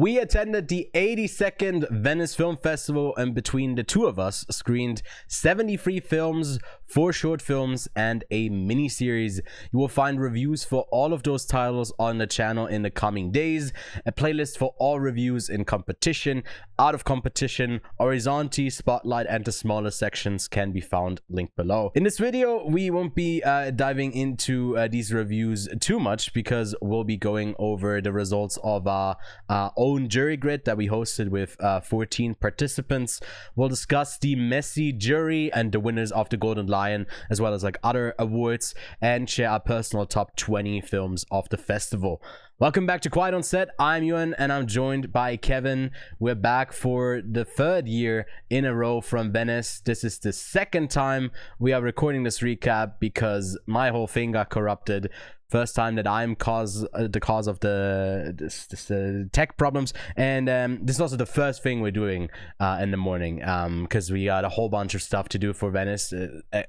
We attended the 82nd Venice Film Festival, and between the two of us screened 73 films, 4 short films, and a mini-series. You will find reviews for all of those titles on the channel in the coming days, a playlist for all reviews in competition, out of competition, Orizzonti, Spotlight, and the smaller sections can be found linked below. In this video, we won't be diving into these reviews too much because we'll be going over the results of our own jury grid that we hosted with 14 participants. We'll discuss the messy jury and the winners of the Golden Lion, as well as like other awards, and share our personal top 20 films of the festival. Welcome back to Quiet on Set. I'm Ewan and I'm joined by Kevin. We're back for the 3rd year in a row from Venice. This is the 2nd time we are recording this recap because my whole thing got corrupted. First time that I'm the cause of the tech problems, and this is also the first thing we're doing in the morning because we got a whole bunch of stuff to do for Venice.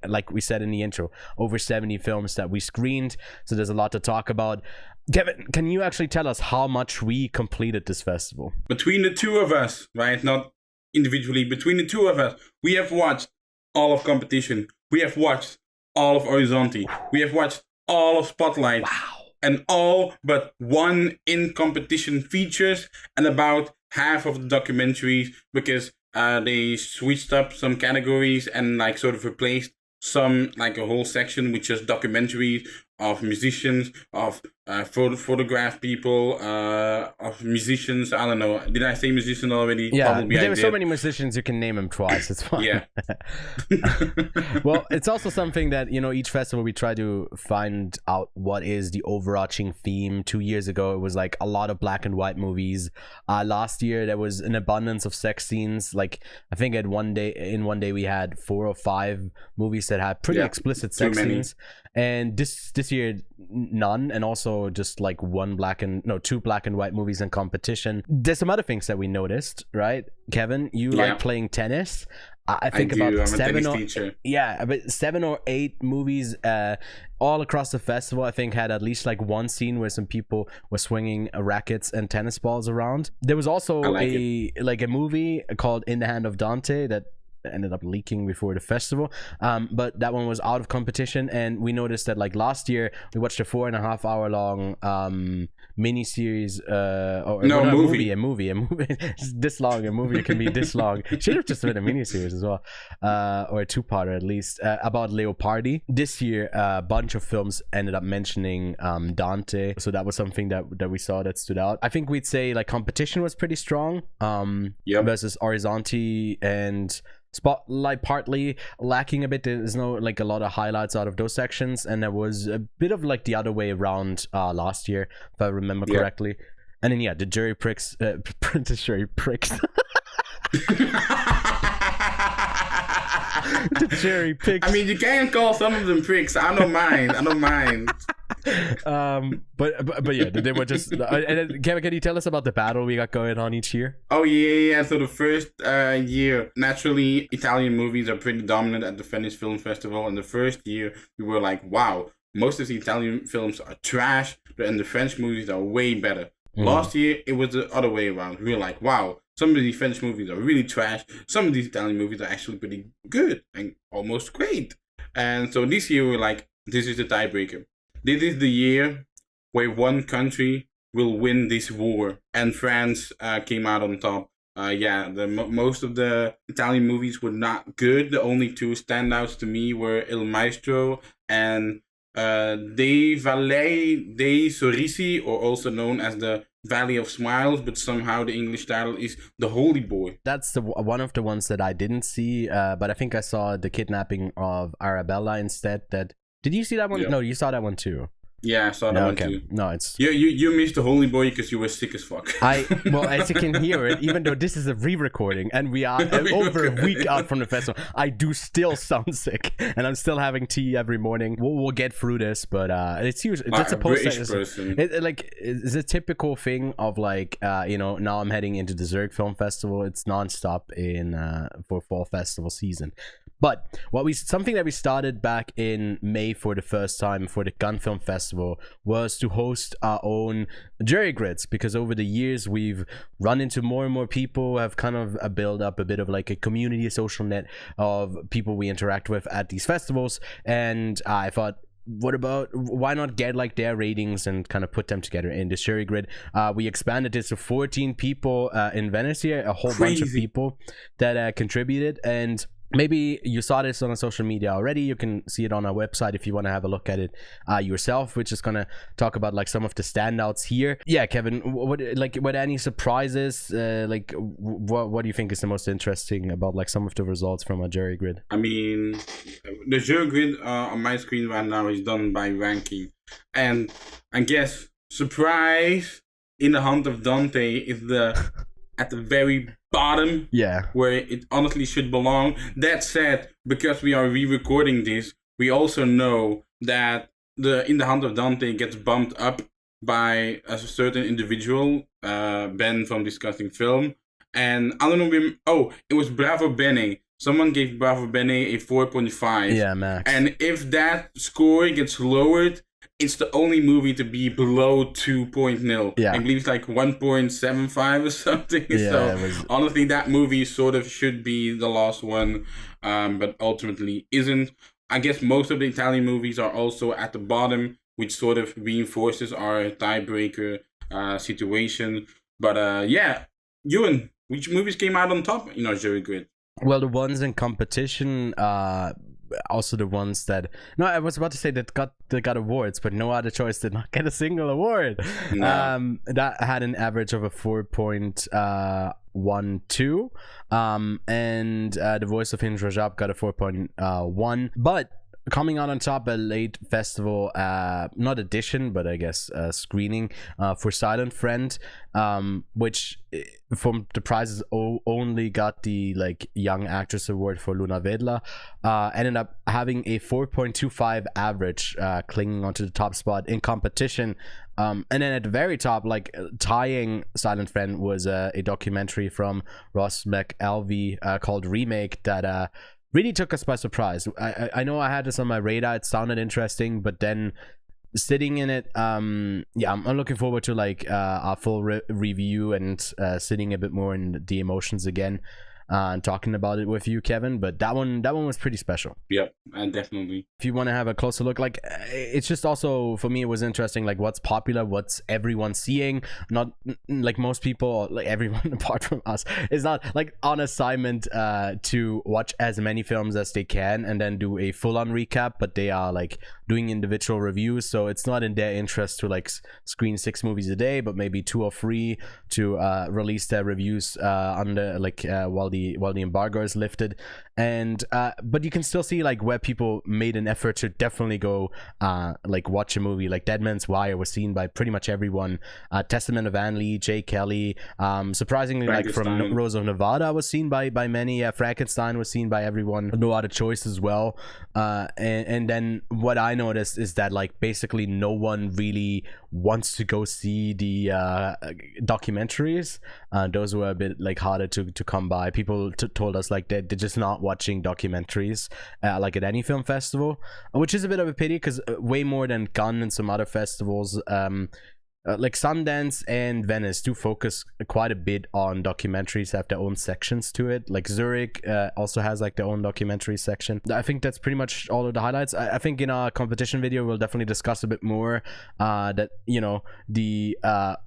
Like we said in the intro, over 70 films that we screened, so there's a lot to talk about. Kevin, can you actually tell us how much we completed this festival? Between the two of us, right? Not individually, between the two of us, we have watched all of competition. We have watched all of Orizzonti. We have watched all of Spotlight. Wow. And all but one in competition features, and about half of the documentaries, because they switched up some categories and like sort of replaced some, like a whole section with just documentaries of musicians, of photograph people, of musicians. I don't know. Did I say musician already? Yeah, probably there were so many musicians you can name them twice. It's fine. Yeah. Well, it's also something that, you know, each festival we try to find out what is the overarching theme. 2 years ago, it was like a lot of black and white movies. Last year, there was an abundance of sex scenes. Like, I think in one day we had 4 or 5 movies that had pretty explicit sex scenes. And this year, none, and also just like 2 black and white movies in competition. There's some other things that we noticed, right? Kevin, you like playing tennis. I think about I'm 7 a or tennis teacher. about 7 or 8 movies all across the festival. I think had at least like one scene where some people were swinging rackets and tennis balls around. There was also a movie called In the Hand of Dante that ended up leaking before the festival, but that one was out of competition. And we noticed that like last year we watched a 4.5 hour long mini series a movie this long. A movie can be this long. Should have just been a mini series as well, or a 2-parter at least, about Leopardi. This year a bunch of films ended up mentioning Dante, so that was something that we saw that stood out. I think we'd say like competition was pretty strong versus Orizzonti, and Spotlight partly lacking a bit. There's no like a lot of highlights out of those sections, and there was a bit of like the other way around last year, if I remember correctly. And then the jury pricks the jury pricks the jury picks. I mean, you can call some of them pricks. I don't mind. But yeah, they were just. And then, Kevin, can you tell us about the battle we got going on each year? Oh yeah. So the first year, naturally, Italian movies are pretty dominant at the Venice Film Festival. And the first year, we were like, wow, most of the Italian films are trash, and the French movies are way better. Last year, it was the other way around. We were like, wow, some of these French movies are really trash. Some of these Italian movies are actually pretty good and almost great. And so this year, we're like, this is the tiebreaker. This is the year where one country will win this war, and France came out on top. Most of the Italian movies were not good. The only 2 standouts to me were Il Maestro and De Valle dei Sorrisi, or also known as the Valley of Smiles, but somehow the English title is The Holy Boy. That's one of the ones that I didn't see, but I think I saw The Kidnapping of Arabella instead. Did you see that one? Yeah. No, you saw that one too. Yeah, I saw that one too. No, it's you missed the Holy Boy because you were sick as fuck. Well, as you can hear it, even though this is a re-recording and we are over a week out from the festival, I do still sound sick, and I'm still having tea every morning. We'll get through this, but it's usually that's a British person. It's a typical thing of like now I'm heading into the Zurich Film Festival. It's nonstop for fall festival season. But something that we started back in May for the first time for the Gun Film Festival was to host our own jury grids, because over the years we've run into more and more people, have kind of built up a bit of like a community, a social net of people we interact with at these festivals, and I thought, why not get like their ratings and kind of put them together in the jury grid. We expanded this to 14 people in Venice here, a whole bunch of people that contributed, and maybe you saw this on social media already. You can see it on our website if you want to have a look at it yourself. We're just gonna talk about like some of the standouts here. Yeah, Kevin, what any surprises? What do you think is the most interesting about like some of the results from a jury grid? I mean, the jury grid on my screen right now is done by ranking, and I guess surprise, In the Hunt of Dante is at the very bottom, where it honestly should belong. That said, because we are re-recording this, we also know that the In the Hunt of Dante gets bumped up by a certain individual, Ben from Discussing Film, and I don't know. It was Bravo Bene. Someone gave Bravo Bene a 4.5. Yeah, max. And if that score gets lowered, it's the only movie to be below 2.0. Yeah. I believe it's like 1.75 or something. Yeah, so honestly, that movie sort of should be the last one, but ultimately isn't. I guess most of the Italian movies are also at the bottom, which sort of reinforces our tiebreaker situation. But Ewan, which movies came out on top in our jury grid? Well, the ones in competition, also the ones that I was about to say that got awards, but no other choice did not get a single award. No. That had an average of a 4.12, and The Voice of Hinge Rajab got a 4.1. But coming out on top, a late festival, not edition, but I guess screening for Silent Friend, which from the prizes only got the like Young Actress Award for Luna Vedla, ended up having a 4.25 average, clinging onto the top spot in competition. And then at the very top, like tying Silent Friend, was a documentary from Ross McElvey called Remake that really took us by surprise. I know I had this on my radar. It sounded interesting, but then sitting in it, I'm looking forward to like a full review and sitting a bit more in the emotions again and talking about it with you, Kevin. But that one was pretty special. Yep, and definitely. If you want to have a closer look, like it's just also for me, it was interesting, like what's popular, what's everyone seeing. Not like most people, like everyone apart from us, is not like on assignment to watch as many films as they can and then do a full-on recap, but they are like doing individual reviews. So it's not in their interest to like screen 6 movies a day, but maybe 2 or 3 to release their reviews under like while the embargo is lifted. And but you can still see like where people made an effort to definitely go like watch a movie. Like Dead Man's Wire was seen by pretty much everyone. Testament of Anne Lee, Jay Kelly, surprisingly like from Rose of Nevada was seen by many. Frankenstein was seen by everyone. No Other Choice as well. And then what I noticed is that like basically no one really wants to go see the documentaries. Those were a bit like harder to come by. People told us like they're just not watching documentaries like at any film festival, which is a bit of a pity, because way more than Cannes and some other festivals, like Sundance and Venice do focus quite a bit on documentaries, have their own sections to it. Like Zurich also has like their own documentary section. I think that's pretty much all of the highlights. I think in our competition video we'll definitely discuss a bit more that, you know, the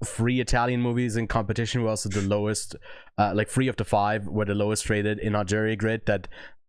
3 Italian movies in competition were also the lowest, like 3 of the 5 were the lowest rated in our jury grid.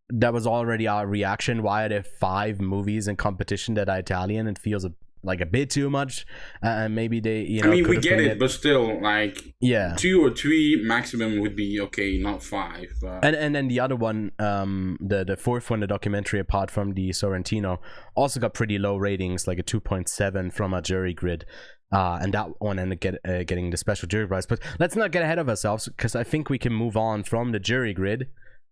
That was already our reaction. Why are there 5 movies in competition that are Italian? It feels like a bit too much. Maybe they, you know, I mean, we get it, but still, like, 2 or 3 maximum would be okay, not 5. But... And then the other one, the 4th one, the documentary, apart from the Sorrentino, also got pretty low ratings, like a 2.7 from our jury grid. And that one ended getting the special jury prize. But let's not get ahead of ourselves, because I think we can move on from the jury grid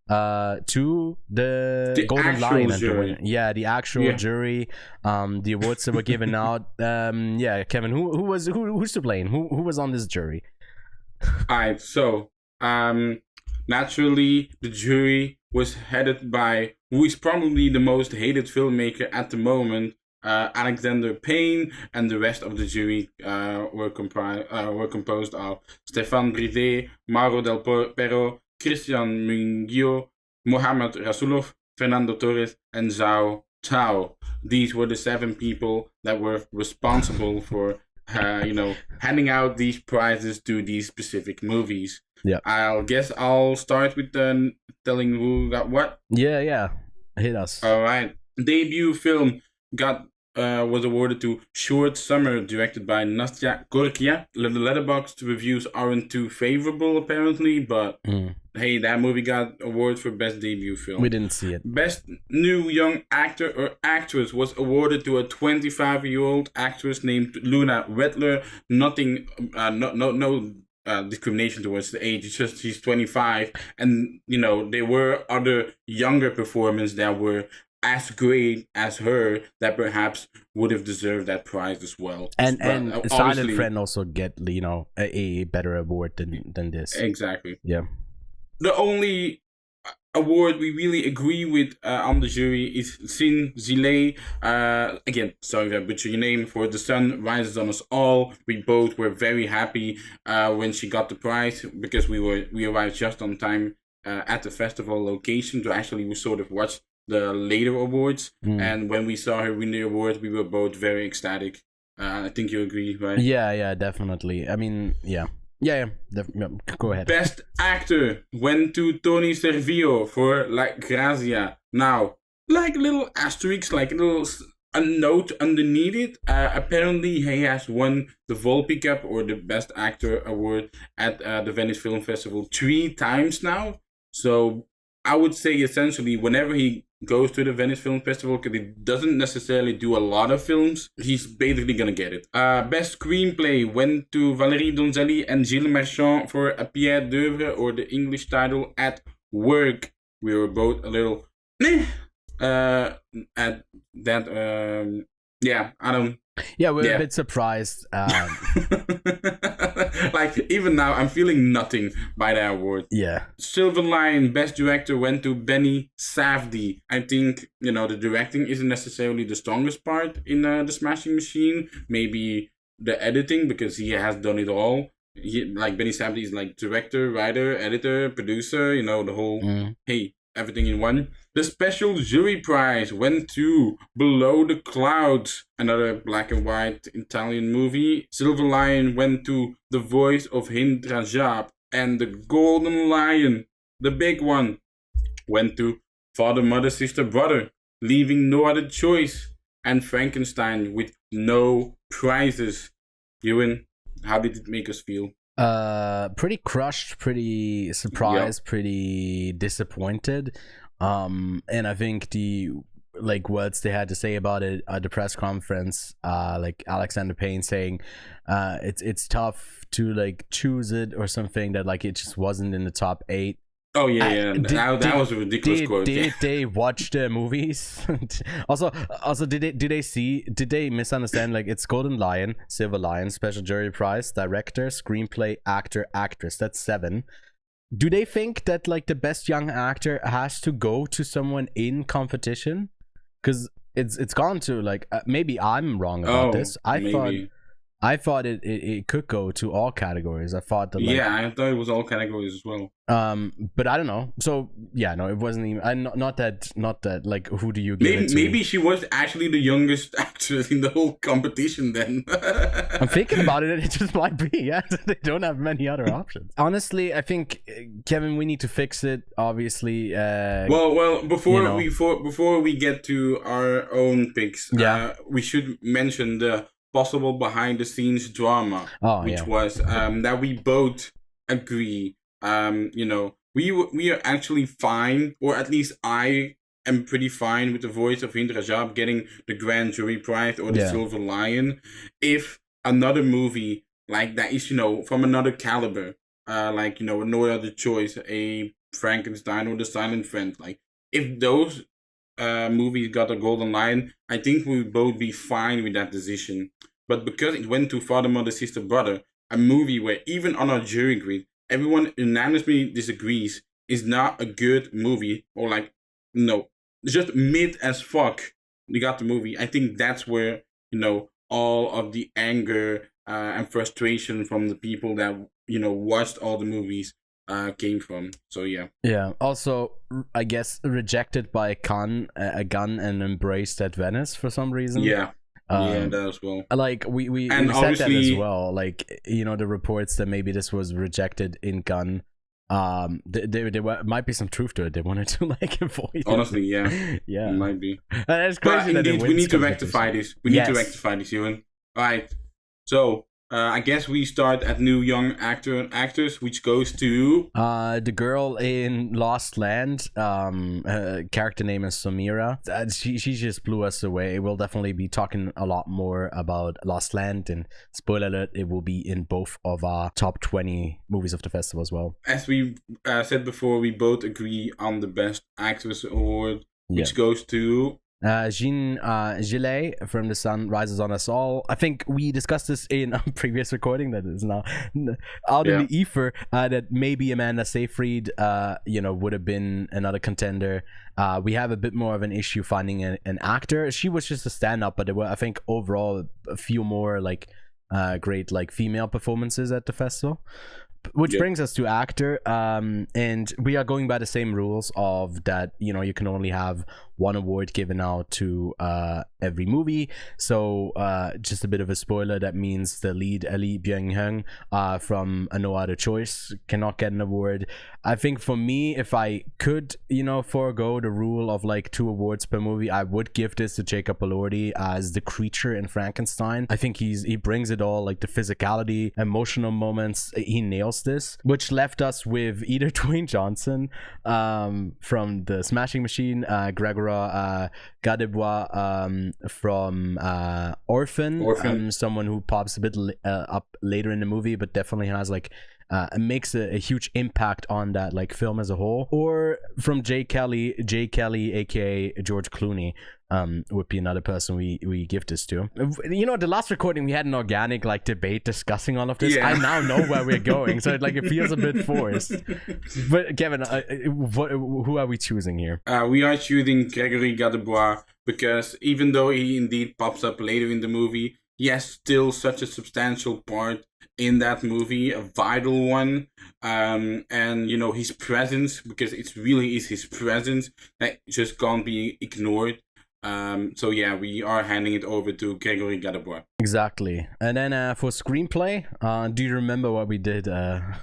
to the Golden Lion jury. The actual jury, the awards that were given out. Kevin, who's to blame? Who was on this jury? Alright, so naturally the jury was headed by who is probably the most hated filmmaker at the moment, Alexander Payne, and the rest of the jury were composed of Stéphane Brisé, Mauro del Perro, Christian Munguio, Mohamed Rasulov, Fernando Torres, and Zhao Tao. These were the 7 people that were responsible for, handing out these prizes to these specific movies. Yeah. I'll start with telling who got what. Yeah. Hit us. All right. Debut film was awarded to Short Summer, directed by Nastya Gorkia. The Letterboxd reviews aren't too favorable, apparently, but hey, that movie got award for Best Debut Film. We didn't see it. Best New Young Actor or Actress was awarded to a 25-year-old actress named Luna Wedler. Nothing, no discrimination towards the age. It's just she's 25, and there were other younger performers that were as great as her that perhaps would have deserved that prize as well. And Silent Friend also get a better award than this. Exactly. Yeah. The only award we really agree with on the jury is Sin Zile. Again, sorry if I butcher your name, for The Sun Rises on Us All. We both were very happy when she got the prize, because we arrived just on time at the festival location to actually sort of watch the later awards. And when we saw her win the award, we were both very ecstatic. I think you agree, right? Yeah, definitely. I mean, yeah. Go ahead. Best Actor went to Tony Servillo for La Grazia. Now, like little asterisks, like a note underneath it. Apparently, he has won the Volpi Cup, or the Best Actor award, at the Venice Film Festival 3 times now. So I would say essentially whenever he goes to the Venice Film Festival, because he doesn't necessarily do a lot of films, he's basically gonna get it. Best Screenplay went to Valérie Donzelli and Gilles Marchand for A Pied d'Oeuvre, or the English title At Work. We were both a little at that. We're a bit surprised. Like, even now, I'm feeling nothing by that award. Yeah. Silver Lion Best Director went to Benny Safdie. I think, the directing isn't necessarily the strongest part in The Smashing Machine. Maybe the editing, because he has done it all. Benny Safdie is like director, writer, editor, producer, the whole, everything in one. The special jury prize went to Below the Clouds, another black and white Italian movie. Silver Lion went to The Voice of Hind Rajab, and the Golden Lion, the big one, went to Father, Mother, Sister, Brother, Leaving No Other Choice, and Frankenstein, with no prizes. Ewan, how did it make us feel? Pretty crushed, pretty surprised, pretty disappointed. And I think the words they had to say about it at the press conference, like Alexander Payne saying it's tough to choose it, or something, that it just wasn't in the top 8. Oh yeah. That was a ridiculous quote. Did they watch the movies? also, did they misunderstand? It's Golden Lion, Silver Lion, Special Jury Prize, Director, Screenplay, Actor, Actress. That's 7. Do they think that the Best Young Actor has to go to someone in competition? Because it's gone to maybe I'm wrong about this. I thought it could go to all categories. I thought that I thought it was all categories as well. But I don't know. So no, it wasn't even. Not that. Who do you give it to? Maybe she was actually the youngest actress in the whole competition. Then I'm thinking about it. It just might be. Yeah, they don't have many other options. Honestly, I think Kevin, we need to fix it. Obviously. Before we get to our own picks, we should mention the possible behind the scenes drama, which was that we both agree. We are actually fine, or at least I am pretty fine with The Voice of Hind Rajab getting the Grand Jury Prize or the Silver Lion, if another movie like that is from another caliber, No Other Choice, a Frankenstein, or The Silent Friend. If those movies got a Golden Lion, I think we would both be fine with that decision. But because it went to Father, Mother, Sister, Brother, a movie where even on our jury grid, everyone unanimously disagrees is not a good movie, or like, no, it's just mid as fuck, you got the movie, I think that's where, all of the anger and frustration from the people that, watched all the movies came from. So yeah. Yeah. Also, I guess rejected by Cannes, and embraced at Venice for some reason. Yeah. Yeah, that as well. Like we said that as well. Like, the reports that maybe this was rejected in Cannes. There might be some truth to it. They wanted to like avoid. Honestly, it. Yeah, it might be. It's crazy but indeed, that we need to rectify this. We need to rectify this, Ewan. All right. So I guess we start at new young actors, which goes to the girl in Lost Land. Character name is Samira. She just blew us away. We'll definitely be talking a lot more about Lost Land, and spoiler alert, it will be in both of our top 20 movies of the festival as well. As we said before, we both agree on the Best Actress award, which goes to Jean Gillet from The Sun Rises on Us All. I think we discussed this in a previous recording that is now out in the ether, that maybe Amanda Seyfried would have been another contender. We have a bit more of an issue finding an actor. She was just a stand-up, but there were, I think, overall a few more like great like female performances at the festival. Which brings us to actor, and we are going by the same rules of that, you can only have one award given out to every movie. So just a bit of a spoiler, that means the lead Ali Byung-hyun from A No Other Choice cannot get an award. I think for me, if I could forego the rule of like 2 awards per movie, I would give this to Jacob Elordi as the creature in Frankenstein. I think he brings it all, like the physicality, emotional moments, he nails this, which left us with either Dwayne Johnson from The Smashing Machine, Gregory Gadebois from Orphan, someone who pops a bit up later in the movie, but definitely has like makes a huge impact on that like film as a whole. Or from Jay Kelly, aka George Clooney, would be another person we give this to. The last recording we had an organic like debate discussing all of this. I now know where we're going, so it feels a bit forced. But Kevin, who are we choosing here? We are choosing Gregory Gadebois because even though he indeed pops up later in the movie, he has still such a substantial part in that movie, a vital one, and his presence, because it really is his presence that just can't be ignored. So yeah, we are handing it over to Gregory Gadebois. Exactly. And then for screenplay, do you remember what we did last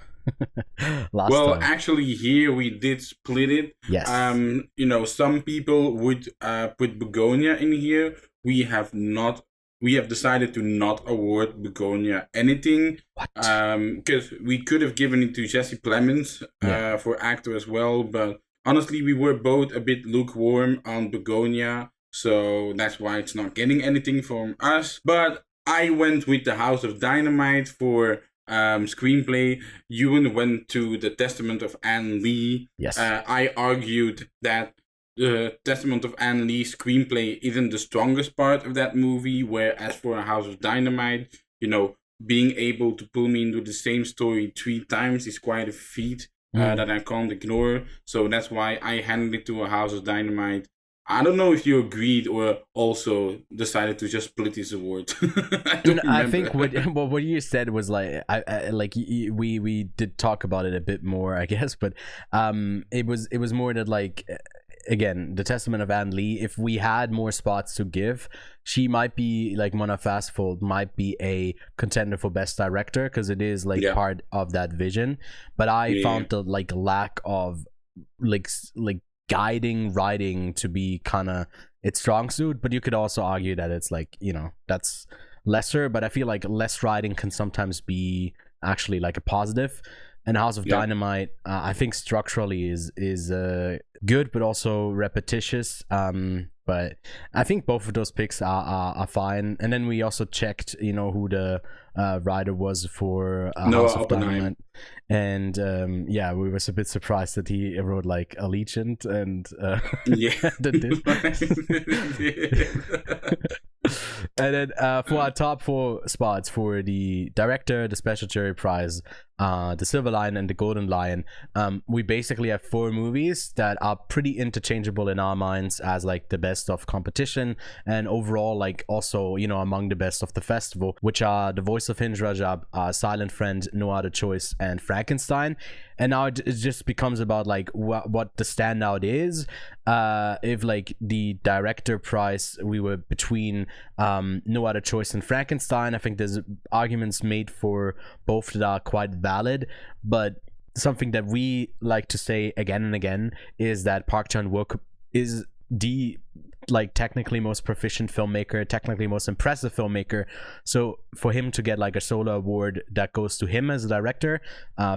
time? Actually, here we did split it. Yes. Some people would put Begonia in here. We have decided to not award Begonia anything. What? Because we could have given it to Jesse Plemons for actor as well, but honestly, we were both a bit lukewarm on Begonia, so that's why it's not getting anything from us. But I went with The House of Dynamite for screenplay. Ewan went to The Testament of Anne Lee. Yes. I argued that the Testament of Anne Lee screenplay isn't the strongest part of that movie, whereas for A House of Dynamite, being able to pull me into the same story 3 times is quite a feat that I can't ignore. So that's why I handed it to A House of Dynamite. I don't know if you agreed or also decided to just split this award. I think what you said was like, we did talk about it a bit more, I guess, but it was more that like, again, The Testament of Anne Lee, if we had more spots to give, she might be like Mona Fastfold might be a contender for Best Director, because it is like part of that vision. But I found the like lack of like guiding writing to be kind of its strong suit. But you could also argue that it's like, that's lesser, but I feel like less writing can sometimes be actually like a positive. And House of Dynamite, I think structurally is good, but also repetitious. But I think both of those picks are fine. And then we also checked, who the writer was for House of Dynamite. And we were a bit surprised that he wrote like Allegiant and And then for our top 4 spots for the director, the Special Jury Prize, the Silver Lion, and the Golden Lion, we basically have 4 movies that are pretty interchangeable in our minds as like the best of competition, and overall like also, you know, among the best of the festival, which are The Voice of Hinge Rajab, Silent Friend, No Other Choice, and Frankenstein. And now it just becomes about like what the standout is. If like the director prize, we were between No Other Choice and Frankenstein. I think there's arguments made for both that are quite valid, but something that we like to say again and again is that Park Chan-wook is the like technically most proficient filmmaker, technically most impressive filmmaker. So for him to get like a solo award that goes to him as a director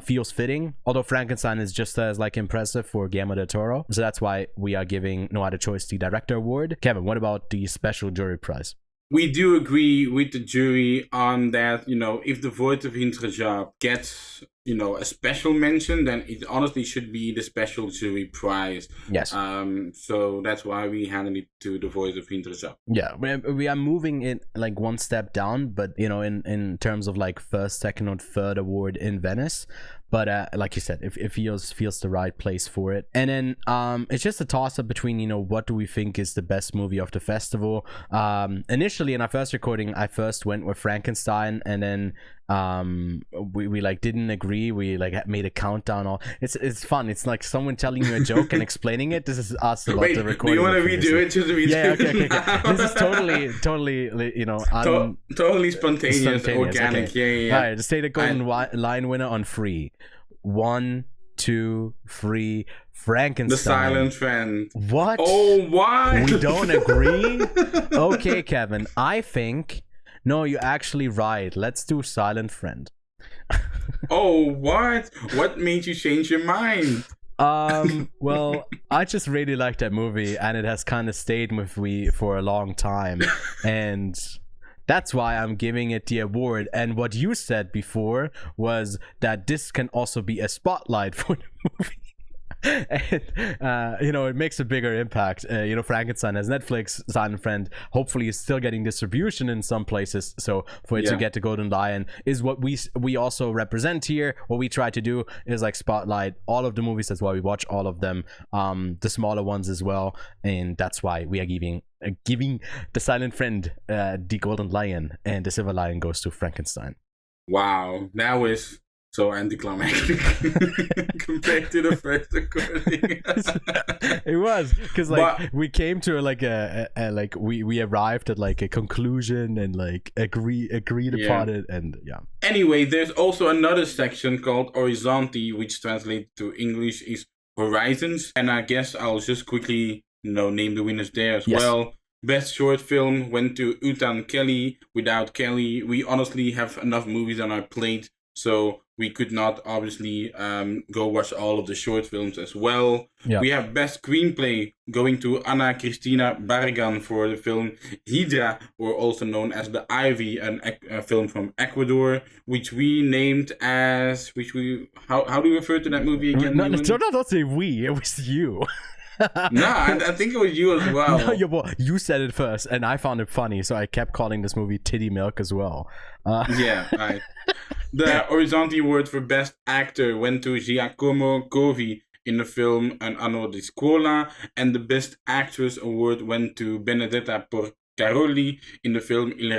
feels fitting, although Frankenstein is just as like impressive for Guillermo del Toro. So that's why we are giving No Other Choice the director award. Kevin, what about the special jury prize? We do agree with the jury on that, you know, if The Voice of Hinge Rajab gets, you know, a special mention, then it honestly should be the special jury prize. Yes. So that's why we handed it to The Voice of Hinge Rajab. Yeah, we are moving it like one step down, but you know, in terms of like first, second, or third award in Venice. But like you said, it feels the right place for it. And then it's just a toss-up between, you know, what do we think is the best movie of the festival. Initially in our first recording, I first went with Frankenstein, and then we like didn't agree. We like made a countdown. It's fun. It's like someone telling you a joke and explaining it. This is us about the recording. Do you want to redo it? Just redo it. Okay. This is totally, you know, totally spontaneous, organic. Okay. Yeah. All right, just say the golden line winner on 3. 1, 2, 3. Frankenstein. The Silent Friend. What? Oh, why? We don't agree? Okay, Kevin. I think... No, you're actually right. Let's do Silent Friend. Oh, what? What made you change your mind? Well, I just really like that movie, and it has kind of stayed with me for a long time. And... that's why I'm giving it the award. And what you said before was that this can also be a spotlight for the movie. And, you know, it makes a bigger impact. You know, Frankenstein has Netflix, Silent Friend hopefully is still getting distribution in some places. So for it to get the Golden Lion is what we also represent here. What we try to do is like spotlight all of the movies. That's why we watch all of them, the smaller ones as well. And that's why we are giving the Silent Friend the Golden Lion, and the Silver Lion goes to Frankenstein. Wow, that was so anticlimactic compared to the first recording. It was because like we came to like a like we arrived at like a conclusion and like agreed upon it, and yeah. Anyway, there's also another section called Orizzonti, which translated to English is Horizons, and I guess I'll just quickly name the winners there as well. Best short film went to Utan Kelly. Without Kelly, we honestly have enough movies on our plate, so we could not obviously go watch all of the short films as well. Yep. We have best screenplay going to Ana Cristina Barragan for the film Hydra, or also known as The Ivy, a film from Ecuador, which we named as how do we refer to that movie again? No, don't say we. It was you. No, I think it was you as well. No, you said it first, and I found it funny, so I kept calling this movie Titty Milk as well. Yeah, right. The Orizzonti Award for Best Actor went to Giacomo Covi in the film An Anno di Scuola, and the Best Actress Award went to Benedetta Porcaroli in the film Il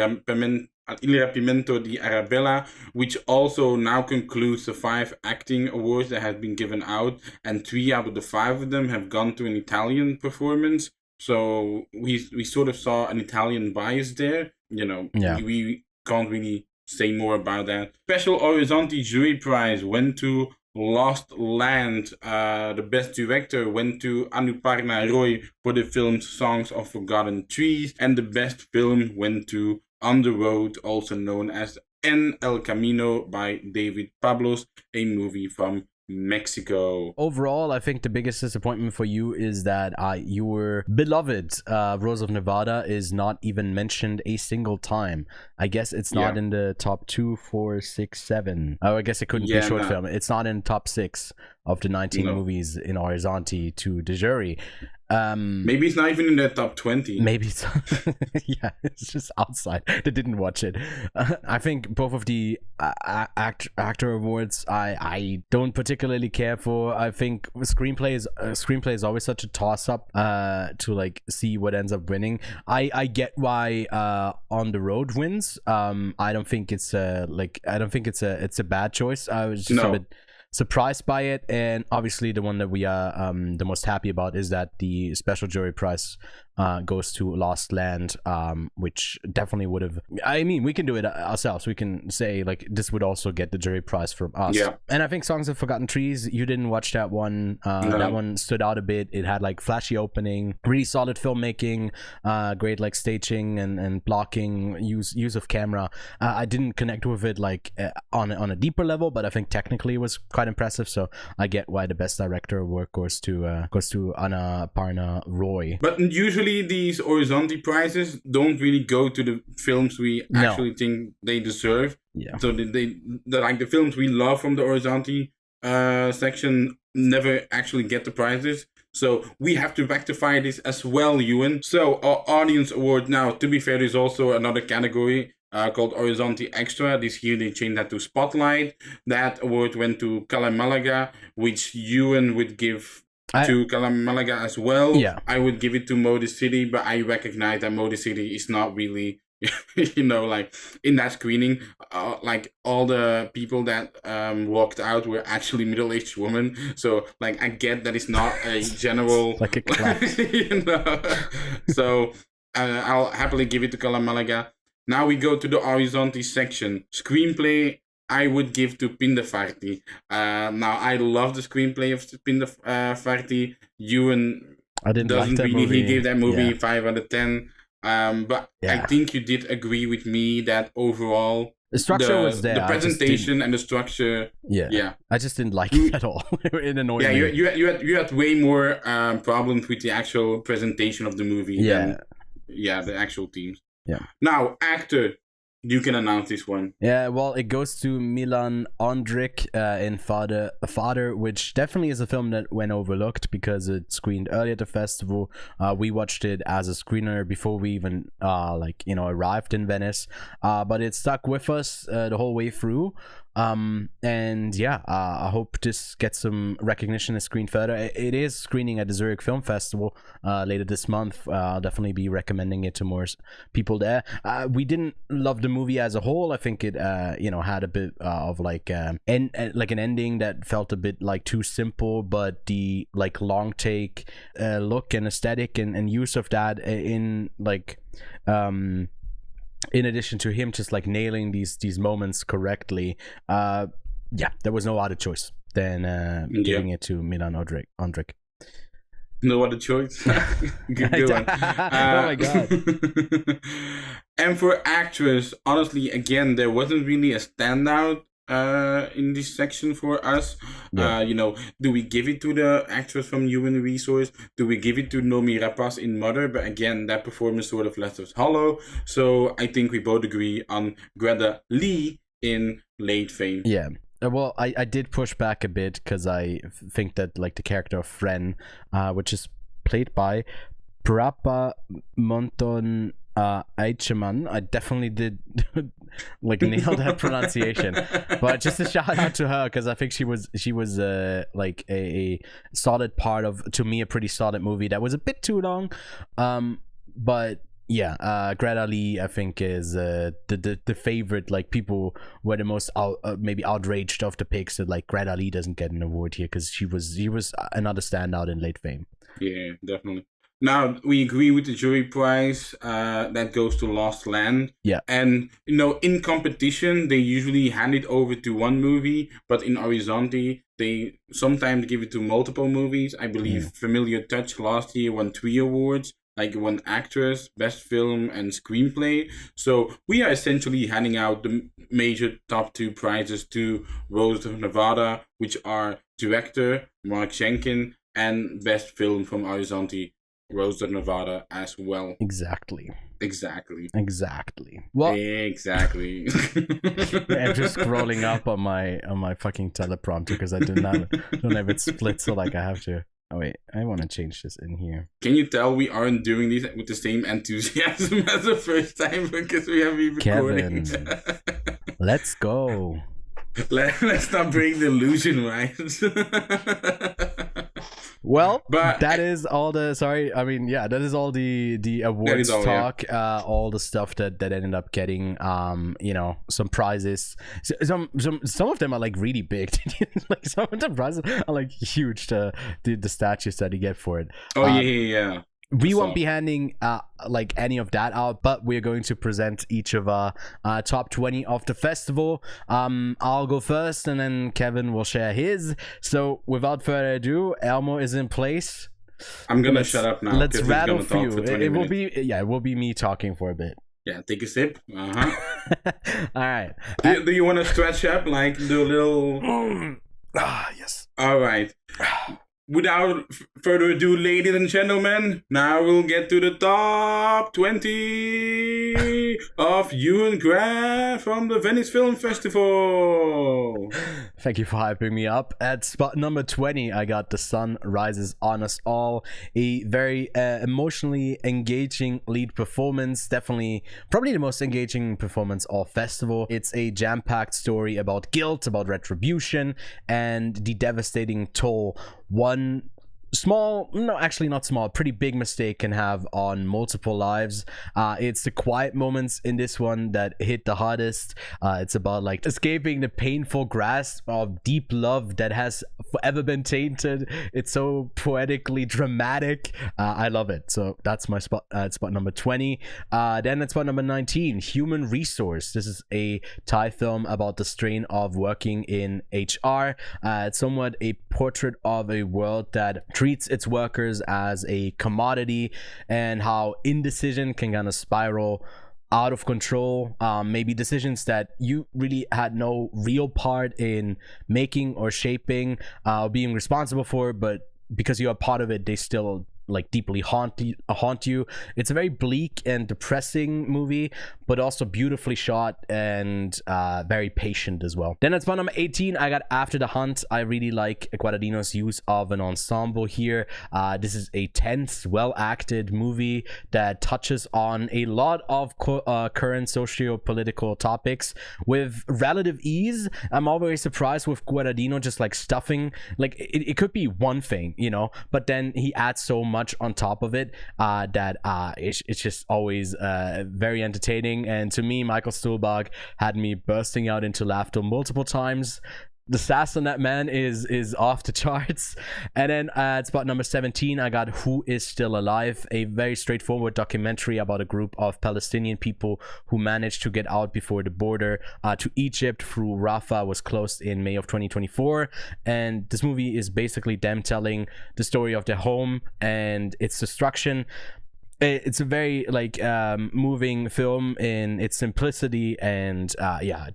Rapimento di Arabella, which also now concludes the 5 acting awards that have been given out, and 3 out of the 5 of them have gone to an Italian performance. So we sort of saw an Italian bias there. You know, we can't really say more about that. Special Orizzonti Jury Prize went to Lost Land. The best director went to Anuparna Roy for the film Songs of Forgotten Trees, and the best film went to On the Road, also known as En El Camino by David Pablos, a movie from Mexico. Overall, I think the biggest disappointment for you is that your beloved Rose of Nevada is not even mentioned a single time. I guess it's not in the top 2, 4, 6, 7. Oh, I guess it couldn't be a short film. It's not in top 6 of the 19 movies in Orizzonti to the jury. Maybe it's not even in the top 20. Maybe it's yeah, it's just outside. They didn't watch it. I think both of the actor awards I don't particularly care for. I think screenplay is always such a toss up to like see what ends up winning. I get why On the Road wins. I don't think it's a bad choice. I was just a bit surprised by it, and obviously the one that we are the most happy about is that the special jury prize goes to Lost Land, which definitely would have, I mean, we can do it ourselves. We can say like this would also get the jury prize from us. Yeah. And I think Songs of Forgotten Trees, you didn't watch that one. No. That one stood out a bit. It had like flashy opening, really solid filmmaking, great like staging and blocking, use of camera. I didn't connect with it like on a deeper level, but I think technically it was quite impressive. So I get why the best director award goes to Anna Parna Roy. But usually these Orizzonti prizes don't really go to the films we actually think they deserve. Yeah. So the films we love from the Orizzonti section never actually get the prizes. So we have to rectify this as well, Ewan. So our audience award now, to be fair, there's also another category called Orizzonti Extra. This year they changed that to Spotlight. That award went to Cala Malaga, which Ewan would give to Cala Malaga as well. Yeah. I would give it to Motor City, but I recognize that Motor City is not really, like in that screening, like all the people that walked out were actually middle-aged women. So like I get that it's not a general like a class. So I'll happily give it to Cala Malaga. Now we go to the Orizzonti section. Screenplay, I would give to Pindafarti. Now I love the screenplay of Pindafarti. Ewan doesn't like that movie. He gave that movie 5 out of 10. But I think you did agree with me that overall the structure was there. The presentation and the structure. Yeah. I just didn't like it at all. It annoyed me. You had way more problems with the actual presentation of the movie than the actual themes. Yeah. Now, actor, you can announce this one. Yeah, well, it goes to Milan Ondřić in Father, which definitely is a film that went overlooked because it screened early at the festival. We watched it as a screener before we even arrived in Venice, but it stuck with us the whole way through. I hope this gets some recognition and screen further. It is screening at the Zurich Film Festival later this month. I'll definitely be recommending it to more people there. We didn't love the movie as a whole. I think it had a bit of like an ending that felt a bit like too simple, but the like long take look and aesthetic and use of that in addition to him just like nailing these moments correctly, there was no other choice than giving it to Milan Ondřić. No other choice. Good one. Oh my god. And for actress, honestly, again, there wasn't really a standout in this section for us. Do we give it to the actress from Human Resource? Do we give it to Nomi Rapace in Mother? But again, that performance sort of left us hollow. So I think we both agree on Greta Lee in Late Fame. Yeah. Well, I did push back a bit because I think that like the character of Fren, which is played by Prapa Monton Eichemann, I definitely did like nail that pronunciation. But just a shout out to her because I think she was like a solid part of, to me, a pretty solid movie that was a bit too long. But yeah, Greta Lee, I think, is the favorite. Like, people were the most maybe outraged of the picks that like Greta Lee doesn't get an award here because she was another standout in Late Fame. Yeah, definitely. Now, we agree with the jury prize that goes to Lost Land. Yeah. And, in competition, they usually hand it over to one movie, but in Orizzonti, they sometimes give it to multiple movies. I believe Familiar Touch last year won 3 awards, like won actress, best film, and screenplay. So we are essentially handing out the major top 2 prizes to Rose of Nevada, which are director, Mark Schenken, and best film from Orizzonti, Rose of Nevada as well. Exactly. Well, I'm just scrolling up on my fucking teleprompter because I don't have it split, so like I have to Oh wait, I want to change this in here. Can you tell we aren't doing these with the same enthusiasm as the first time because we have been recording? Kevin, let's go. Let's not break the illusion, right? Well, but that is all the that is all the awards talk, all the stuff that ended up getting some prizes. Some of them are like really big. Like some of the prizes are like huge, the statues that you get for it. Yeah. We won't be handing like any of that out, but we're going to present each of our top 20 of the festival. I'll go first, and then Kevin will share his. So without further ado, Elmo is in place. I'm gonna shut up now. Let's rattle for you. It will be me talking for a bit. Yeah, take a sip. All right. Do you want to stretch up, like do a little? Yes. All right. Without further ado, ladies and gentlemen, now we'll get to the top 20 of Ewan and Kevin from the Venice Film Festival. Thank you for hyping me up. At spot number 20, I got The Sun Rises on Us All, a very emotionally engaging lead performance. Definitely, probably the most engaging performance of festival. It's a jam-packed story about guilt, about retribution, and the devastating toll one small, no, actually not small, pretty big mistake can have on multiple lives. It's the quiet moments in this one that hit the hardest. It's about like escaping the painful grasp of deep love that has forever been tainted. It's so poetically dramatic. I love it. So that's my spot. Spot number 20. Then at spot number 19, Human Resource. This is a Thai film about the strain of working in HR. It's somewhat a portrait of a world that treats its workers as a commodity, and how indecision can kind of spiral out of control. Maybe decisions that you really had no real part in making or shaping, being responsible for, but because you're a part of it, they still like deeply haunt you. It's a very bleak and depressing movie, but also beautifully shot and very patient as well. Then at spot number 18, I got After the Hunt. I really like Guadagnino's use of an ensemble here. This is a tense, well-acted movie that touches on a lot of current socio-political topics with relative ease. I'm always surprised with Guadagnino just like stuffing, like it could be one thing, but then he adds so much on top of it that it's just always very entertaining. And to me, Michael Stuhlbarg had me bursting out into laughter multiple times. The sass on that man is off the charts. And then at spot number 17, I got Who Is Still Alive, a very straightforward documentary about a group of Palestinian people who managed to get out before the border to Egypt through Rafah was closed in May of 2024. And this movie is basically them telling the story of their home and its destruction. It's a very like moving film in its simplicity, and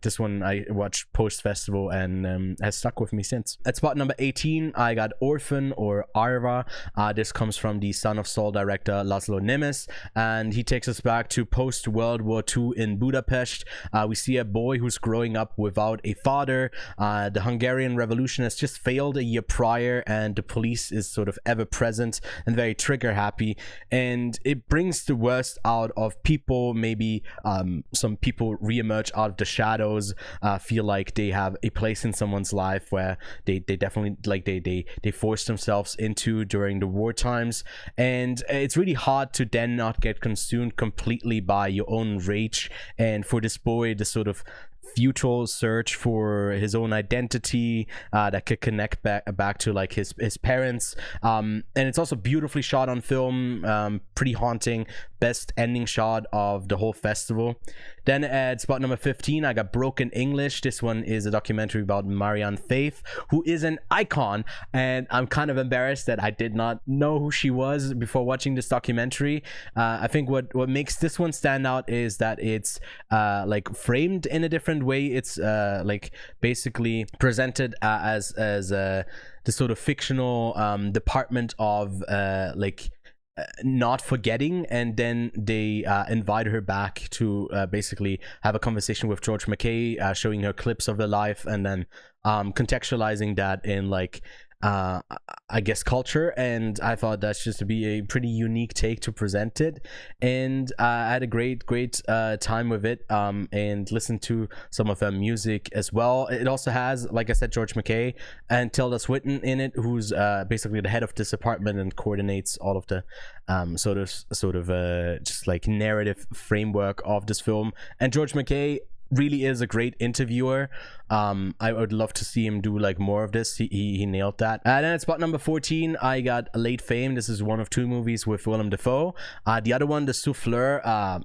this one I watched post festival and has stuck with me since. At spot number 18, I got Orphan or Arva. This comes from the Son of Saul director Laszlo Nemes, and he takes us back to post World War II in Budapest. We see a boy who's growing up without a father. The Hungarian Revolution has just failed a year prior, and the police is sort of ever present and very trigger happy, and it brings the worst out of people. Maybe some people reemerge out of the shadows, feel like they have a place in someone's life where they definitely like they forced themselves into during the war times, and it's really hard to then not get consumed completely by your own rage. And for this boy, the sort of futile search for his own identity that could connect back to like his parents, and it's also beautifully shot on film, pretty haunting. Best ending shot of the whole festival. Then at spot number 15, I got Broken English. This one is a documentary about Marianne Faith, who is an icon, and I'm kind of embarrassed that I did not know who she was before watching this documentary. I think what makes this one stand out is that it's like framed in a different way. It's like basically presented as the sort of fictional department of not forgetting, and then they invite her back to basically have a conversation with George McKay, showing her clips of her life, and then contextualizing that in like I guess culture, and I thought that's just to be a pretty unique take to present it. And I had a great time with it, and listened to some of her music as well. It also has, like I said, George McKay and Tilda Swinton in it, who's basically the head of this department and coordinates all of the sort of just like narrative framework of this film. And George McKay really is a great interviewer. I would love to see him do like more of this. He nailed that. And then at spot number 14, I got Late Fame. This is one of two movies with Willem Dafoe. The other one, The Souffleur,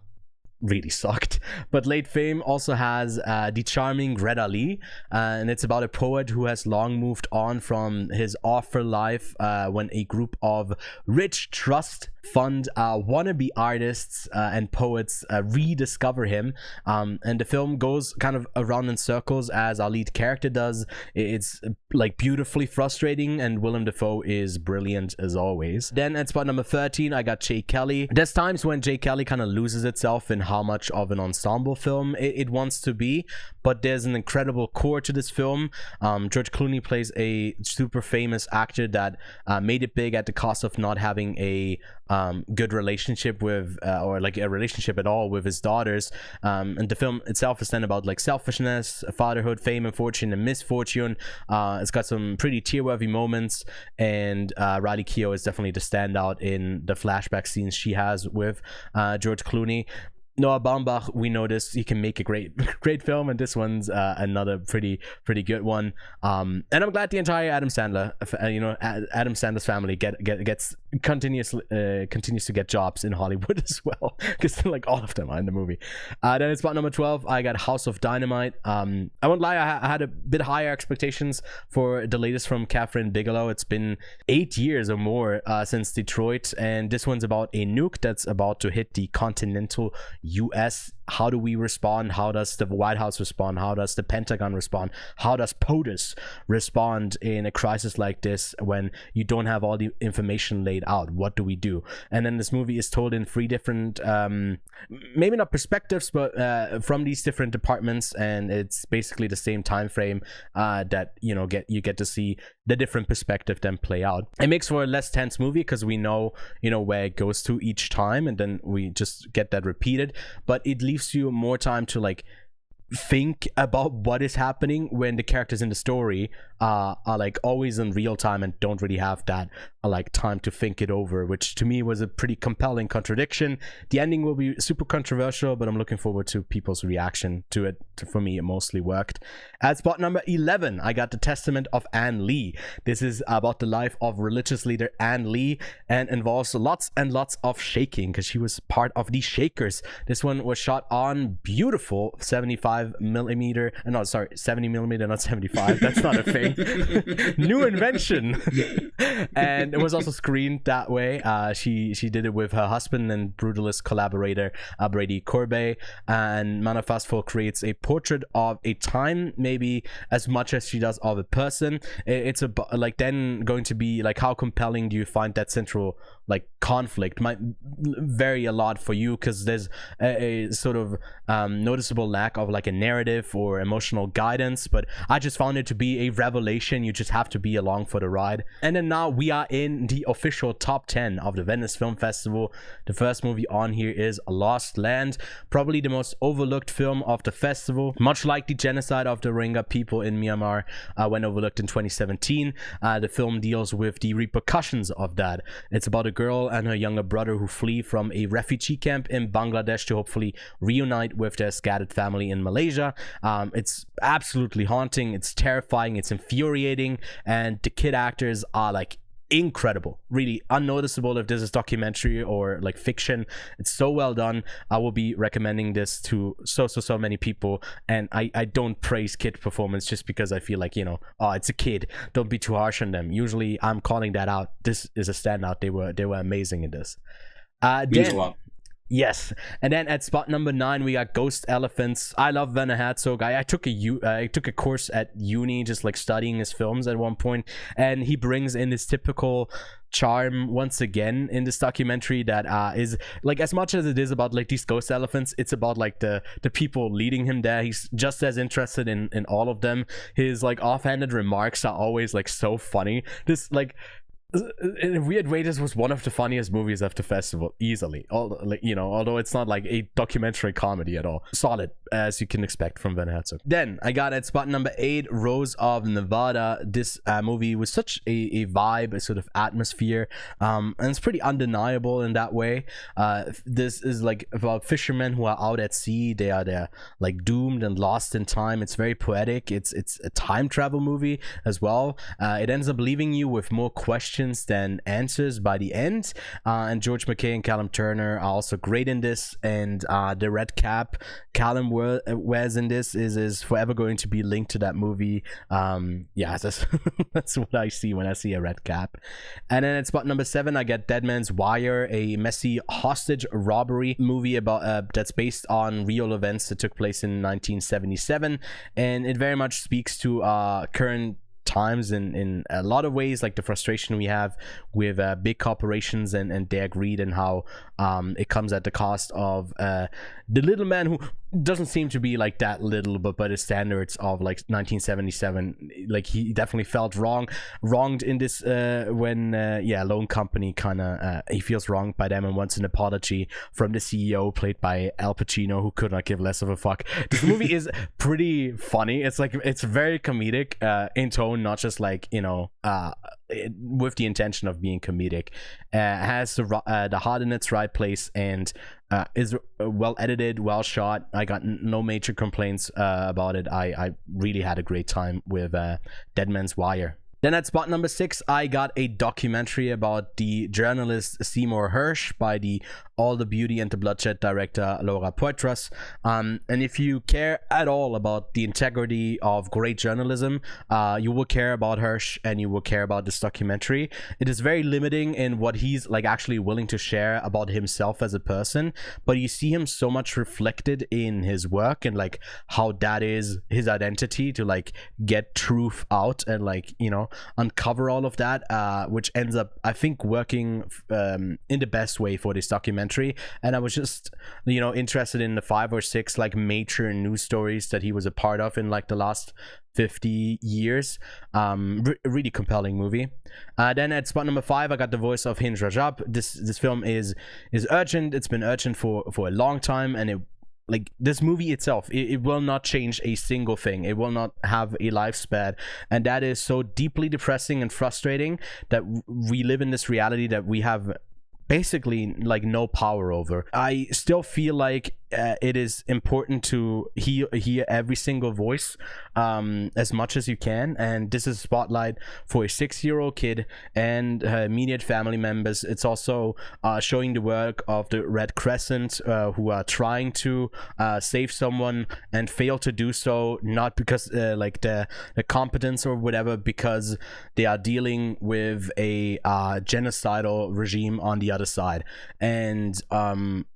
really sucked. But Late Fame also has the charming Greta Lee, and it's about a poet who has long moved on from his awful life when a group of rich trust fund wannabe artists and poets rediscover him, and the film goes kind of around in circles as our lead character does. It's like beautifully frustrating, and Willem Dafoe is brilliant as always. Then at spot number 13, I got Jay Kelly. There's times when Jay Kelly kind of loses itself in how much of an ensemble film it wants to be, but there's an incredible core to this film. George Clooney plays a super famous actor that made it big at the cost of not having a good relationship with or like a relationship at all with his daughters, and the film itself is then about like selfishness, fatherhood, fame and fortune and misfortune. It's got some pretty tear-worthy moments, and Riley Keough is definitely the standout in the flashback scenes she has with George Clooney. Noah Baumbach, we noticed he can make a great film, and this one's another pretty good one. And I'm glad the entire Adam Sandler's family continues to get jobs in Hollywood as well, because like all of them are in the movie. Then it's spot number 12. I got House of Dynamite. I won't lie, I had a bit higher expectations for the latest from Catherine Bigelow. It's been 8 years or more since Detroit, and this one's about a nuke that's about to hit the continental US. How do we respond? How does the White House respond? How does the Pentagon respond? How does POTUS respond in a crisis like this when you don't have all the information laid out? What do we do? And then this movie is told in 3 different maybe not perspectives, but from these different departments, and it's basically the same time frame that you get to see the different perspective then play out. It makes for a less tense movie because we know where it goes to each time, and then we just get that repeated, but it leaves you more time to like think about what is happening when the characters in the story are like always in real time and don't really have that like time to think it over, which to me was a pretty compelling contradiction. The ending will be super controversial, but I'm looking forward to people's reaction to it. For me, it mostly worked. At spot number 11, I got The Testament of Ann Lee. This is about the life of religious leader Ann Lee and involves lots and lots of shaking because she was part of the Shakers. This one was shot on beautiful 70 millimeter, not 75. That's not a thing. New invention. And it was also screened that way. She did it with her husband and brutalist collaborator Brady Corbet, and Manifastful creates a portrait of a time maybe as much as she does of a person. It's like then going to be like, how compelling do you find that central like conflict? Might vary a lot for you because there's a sort of noticeable lack of like a narrative or emotional guidance, but I just found it to be a revelation. You just have to be along for the ride. And then now we are in the official top 10 of the Venice Film Festival. The first movie on here is Lost Land, probably the most overlooked film of the festival. Much like the genocide of the Rohingya people in Myanmar when overlooked in 2017, the film deals with the repercussions of that. It's about a girl and her younger brother who flee from a refugee camp in Bangladesh to hopefully reunite with their scattered family in Malaysia. It's absolutely haunting, it's terrifying, it's infuriating, and the kid actors are like incredible, really unnoticeable if this is documentary or like fiction. It's so well done. I will be recommending this to so many people, and I don't praise kid performance just because I feel like it's a kid, don't be too harsh on them. Usually I'm calling that out. This is a standout. They were amazing in this. Means a lot. Yes, and then at spot number 9 we got Ghost Elephants. I love Werner Herzog. I took a course at uni, just like studying his films at one point, and he brings in this typical charm once again in this documentary that is like, as much as it is about like these ghost elephants, it's about like the people leading him there. He's just as interested in all of them. His like offhanded remarks are always like so funny. This like, in a weird way, this was one of the funniest movies of the festival, easily. Although it's not like a documentary comedy at all. Solid, as you can expect from Werner Herzog. Then I got at spot number 8, Rose of Nevada. This movie was such a vibe, a sort of atmosphere, and it's pretty undeniable in that way. This is like about fishermen who are out at sea. They're like doomed and lost in time. It's very poetic. It's a time travel movie as well. It ends up leaving you with more questions than answers by the end, and George McKay and Callum Turner are also great in this, and the red cap Callum wears in this is forever going to be linked to that movie. That's what I see when I see a red cap. And then at spot number 7 I get Dead Man's Wire, a messy hostage robbery movie about that's based on real events that took place in 1977, and it very much speaks to current times in a lot of ways, like the frustration we have with big corporations and their greed, and how it comes at the cost of the little man who doesn't seem to be like that little, but by the standards of like 1977, like he definitely felt wronged in this when Lone Company kind of he feels wronged by them and wants an apology from the CEO, played by Al Pacino, who could not give less of a fuck. This movie is pretty funny. It's like, it's very comedic in tone, not just like, with the intention of being comedic. Has the heart in its right place, and is well edited, well shot. I got no major complaints about it. I really had a great time with Dead Man's Wire. Then at spot number 6, I got a documentary about the journalist Seymour Hersh by the All the Beauty and the Bloodshed director Laura Poitras. And if you care at all about the integrity of great journalism, you will care about Hersh, and you will care about this documentary. It is very limiting in what he's like actually willing to share about himself as a person, but you see him so much reflected in his work, and like how that is his identity, to like get truth out and like, uncover all of that, which ends up, I think, working in the best way for this documentary. And I was just interested in the 5 or 6 like major news stories that he was a part of in like the last 50 years. Really compelling movie. Then at spot number 5, I got The Voice of Hinj Rajab. This film is urgent. It's been urgent for a long time, and like this movie itself, it will not change a single thing. It will not have a lifespan, and that is so deeply depressing and frustrating, that we live in this reality that we have basically like no power over. I still feel like it is important to hear every single voice as much as you can, and this is a spotlight for a 6-year-old kid and her immediate family members. It's also showing the work of the Red Crescent, who are trying to save someone and fail to do so, not because like the competence or whatever, because they are dealing with a genocidal regime on the other side. And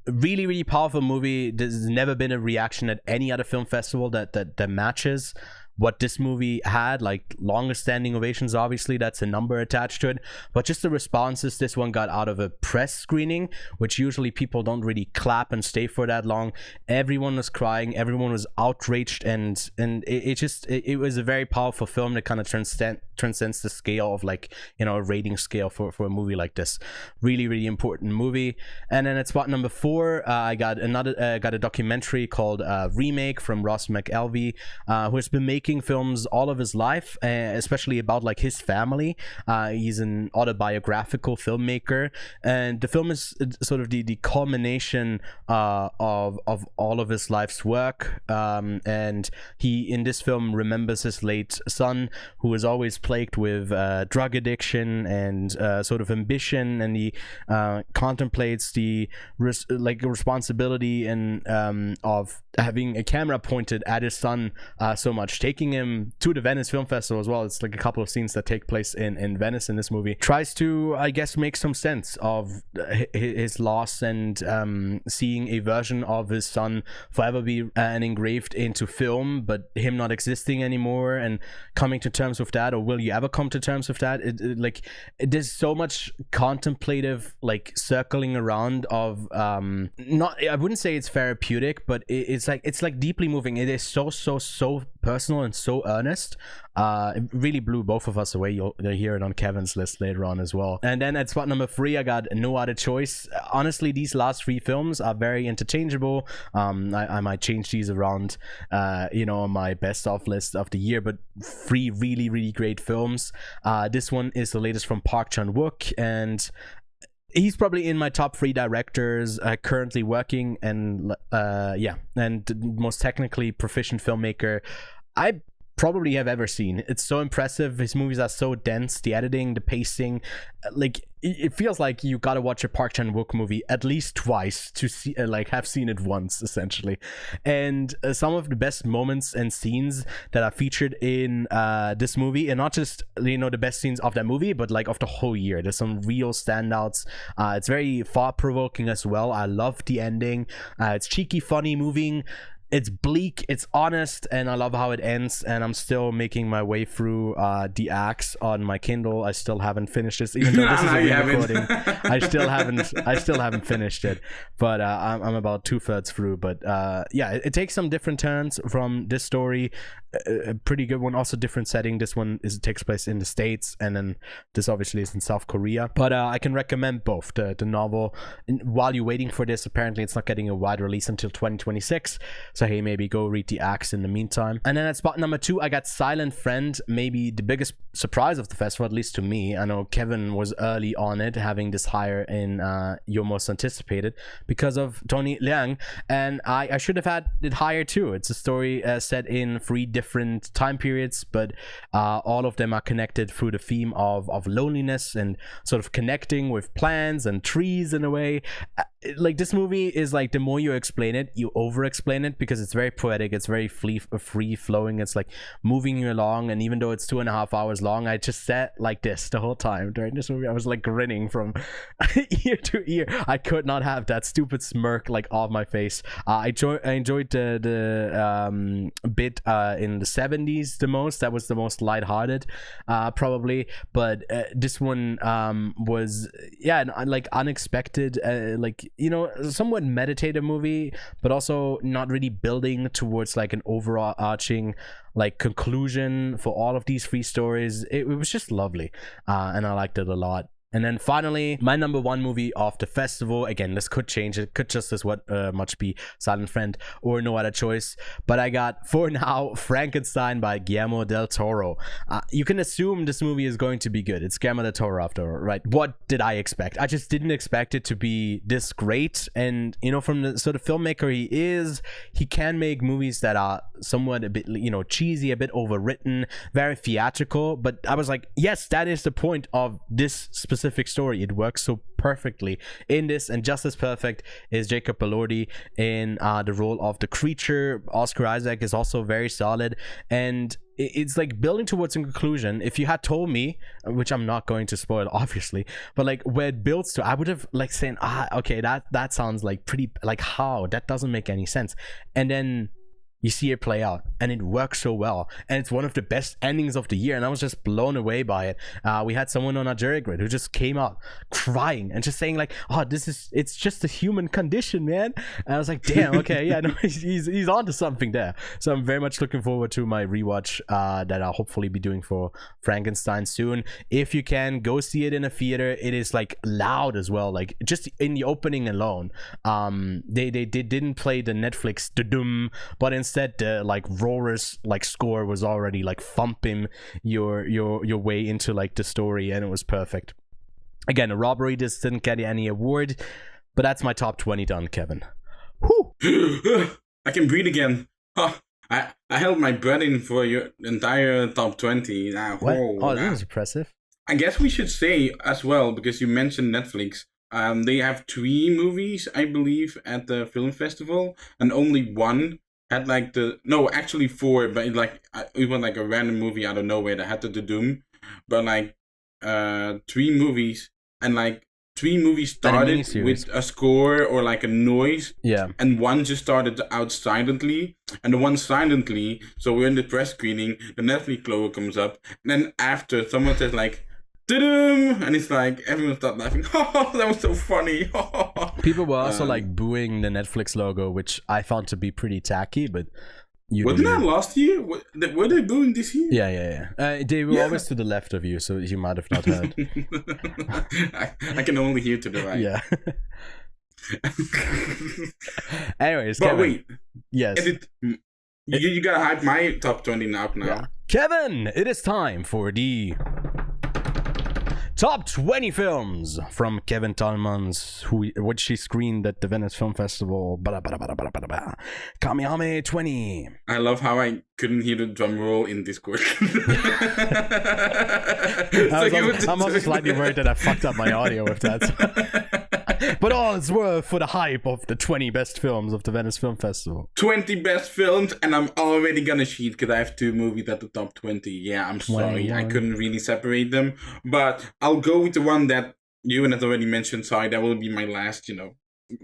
really, really powerful movie. There's never been a reaction at any other film festival that matches what this movie had. Like longest standing ovations, obviously that's a number attached to it, but just the responses this one got out of a press screening, which usually people don't really clap and stay for that long. Everyone was crying, everyone was outraged, and it was a very powerful film that kind of transcends the scale of like a rating scale for a movie like this. Really, really important movie. And then at spot number 4, I got a documentary called Remake from Ross McElvey, who has been making films all of his life, especially about like his family. He's an autobiographical filmmaker, and the film is sort of the culmination of all of his life's work. And he, in this film, remembers his late son, who was always plagued with drug addiction and sort of ambition, and he contemplates the responsibility and of having a camera pointed at his son so much, taking taking him to the Venice Film Festival as well. It's like a couple of scenes that take place in Venice in this movie. Tries to, I guess, make some sense of his loss and seeing a version of his son forever be engraved into film, but him not existing anymore, and coming to terms with that. Or will you ever come to terms with that? There's so much contemplative like circling around of not, I wouldn't say it's therapeutic, but it's like deeply moving. It is so personal and so earnest. It really blew both of us away. You'll hear it on Kevin's list later on as well. And then at spot number 3, I got No Other Choice. Honestly, these last 3 films are very interchangeable. I might change these around, on my best of list of the year, but 3 really great films. This one is the latest from Park Chan-wook, and he's probably in my top 3 directors currently working, and most technically proficient filmmaker I probably have ever seen. It's so impressive. His movies are so dense. The editing, the pacing, like it feels like you gotta watch a Park Chan-wook movie at least twice to see, have seen it once essentially. And some of the best moments and scenes that are featured in this movie, and not just the best scenes of that movie, but like of the whole year. There's some real standouts. It's very thought-provoking as well. I love the ending. It's cheeky, funny, moving. It's bleak, it's honest, and I love how it ends. And I'm still making my way through The Axe on my Kindle. I still haven't finished this, even though this is a re-recording. I still haven't finished it, but I'm about 2/3 through. But it takes some different turns from this story. A pretty good one, also different setting. This one takes place in the States, and then this obviously is in South Korea. But I can recommend both. The novel, while you're waiting for this, apparently it's not getting a wide release until 2026. So hey, maybe go read The Axe in the meantime. And then at spot number 2, I got Silent Friend, maybe the biggest surprise of the festival, at least to me. I know Kevin was early on it, having this higher in Your Most Anticipated because of Tony Leung, and I should have had it higher too. It's a story set in 3 different time periods, but all of them are connected through the theme of loneliness and sort of connecting with plants and trees in a way. Like, this movie is like, the more you explain it, you over explain it, because it's very poetic, it's very free flowing, it's like moving you along. And even though it's 2.5 hours long, I just sat like this the whole time during this movie. I was like grinning from ear to ear. I could not have that stupid smirk like off my face. I enjoyed the bit in the 70s the most. That was the most lighthearted probably, but this one was like unexpected, somewhat meditative movie, but also not really building towards like an overarching like conclusion for all of these 3 stories. It was just lovely, and I liked it a lot. And then finally, my number 1 movie of the festival, again, this could change, it could just as much be Silent Friend or No Other Choice, but I got, for now, Frankenstein by Guillermo del Toro. You can assume this movie is going to be good. It's Guillermo del Toro after all, right? What did I expect? I just didn't expect it to be this great. And from the sort of filmmaker he is, he can make movies that are somewhat a bit cheesy, a bit overwritten, very theatrical, but I was like, yes, that is the point of this specific story. It works so perfectly in this, and just as perfect is Jacob Elordi in the role of the creature. Oscar Isaac is also very solid, and it's like building towards a conclusion. If you had told me, which I'm not going to spoil obviously, but like where it builds to, I would have like saying, okay, that sounds like pretty, like, how that doesn't make any sense, and then you see it play out, and it works so well, and it's one of the best endings of the year, and I was just blown away by it. We had someone on our jury grid who just came out crying and just saying like, it's just a human condition, man. And I was like, damn, okay, yeah, no, he's onto something there. So I'm very much looking forward to my rewatch that I'll hopefully be doing for Frankenstein soon. If you can, go see it in a theater. It is like loud as well, like just in the opening alone. They didn't play the Netflix da-dum, but instead the like roarers like score was already like thumping your way into like the story, and it was perfect. Again, a robbery. This didn't get any award, but that's my top 20 done, Kevin. Whew. I can breathe again. I held my breath in for your entire top 20. That was impressive. I guess we should say as well, because you mentioned Netflix, they have 3 movies, I believe, at the film festival, and only one had like no, actually four, but it was like a random movie out of nowhere that had the Doom, but like three movies, and like three movies started with a score or like a noise, and one just started out silently, and the one silently, so we're in the press screening, the Netflix logo comes up, and then after someone says like "da-dum," and it's like everyone started laughing. Oh, that was so funny. People were also like booing the Netflix logo, which I found to be pretty tacky, but wasn't that last year? Were they booing this year? Yeah. They were always to the left of you, so you might have not heard. I can only hear to the right. Yeah. Anyways, but Kevin. Wait. Yes. You gotta hype my top 20 now. Yeah. Kevin, it is time for the Top 20 films from Kevin Tallman's, which he screened at the Venice Film Festival. Kamehame 20. I love how I couldn't hear the drum roll in Discord. I'm also slightly worried that I fucked up my audio with that. But all it's worth for the hype of the 20 best films of the Venice Film Festival. 20 best films, and I'm already gonna cheat because I have two movies at the top 20. Yeah, I'm sorry. I couldn't really separate them. But I'll go with the one that Ewan has already mentioned. Sorry, that will be my last,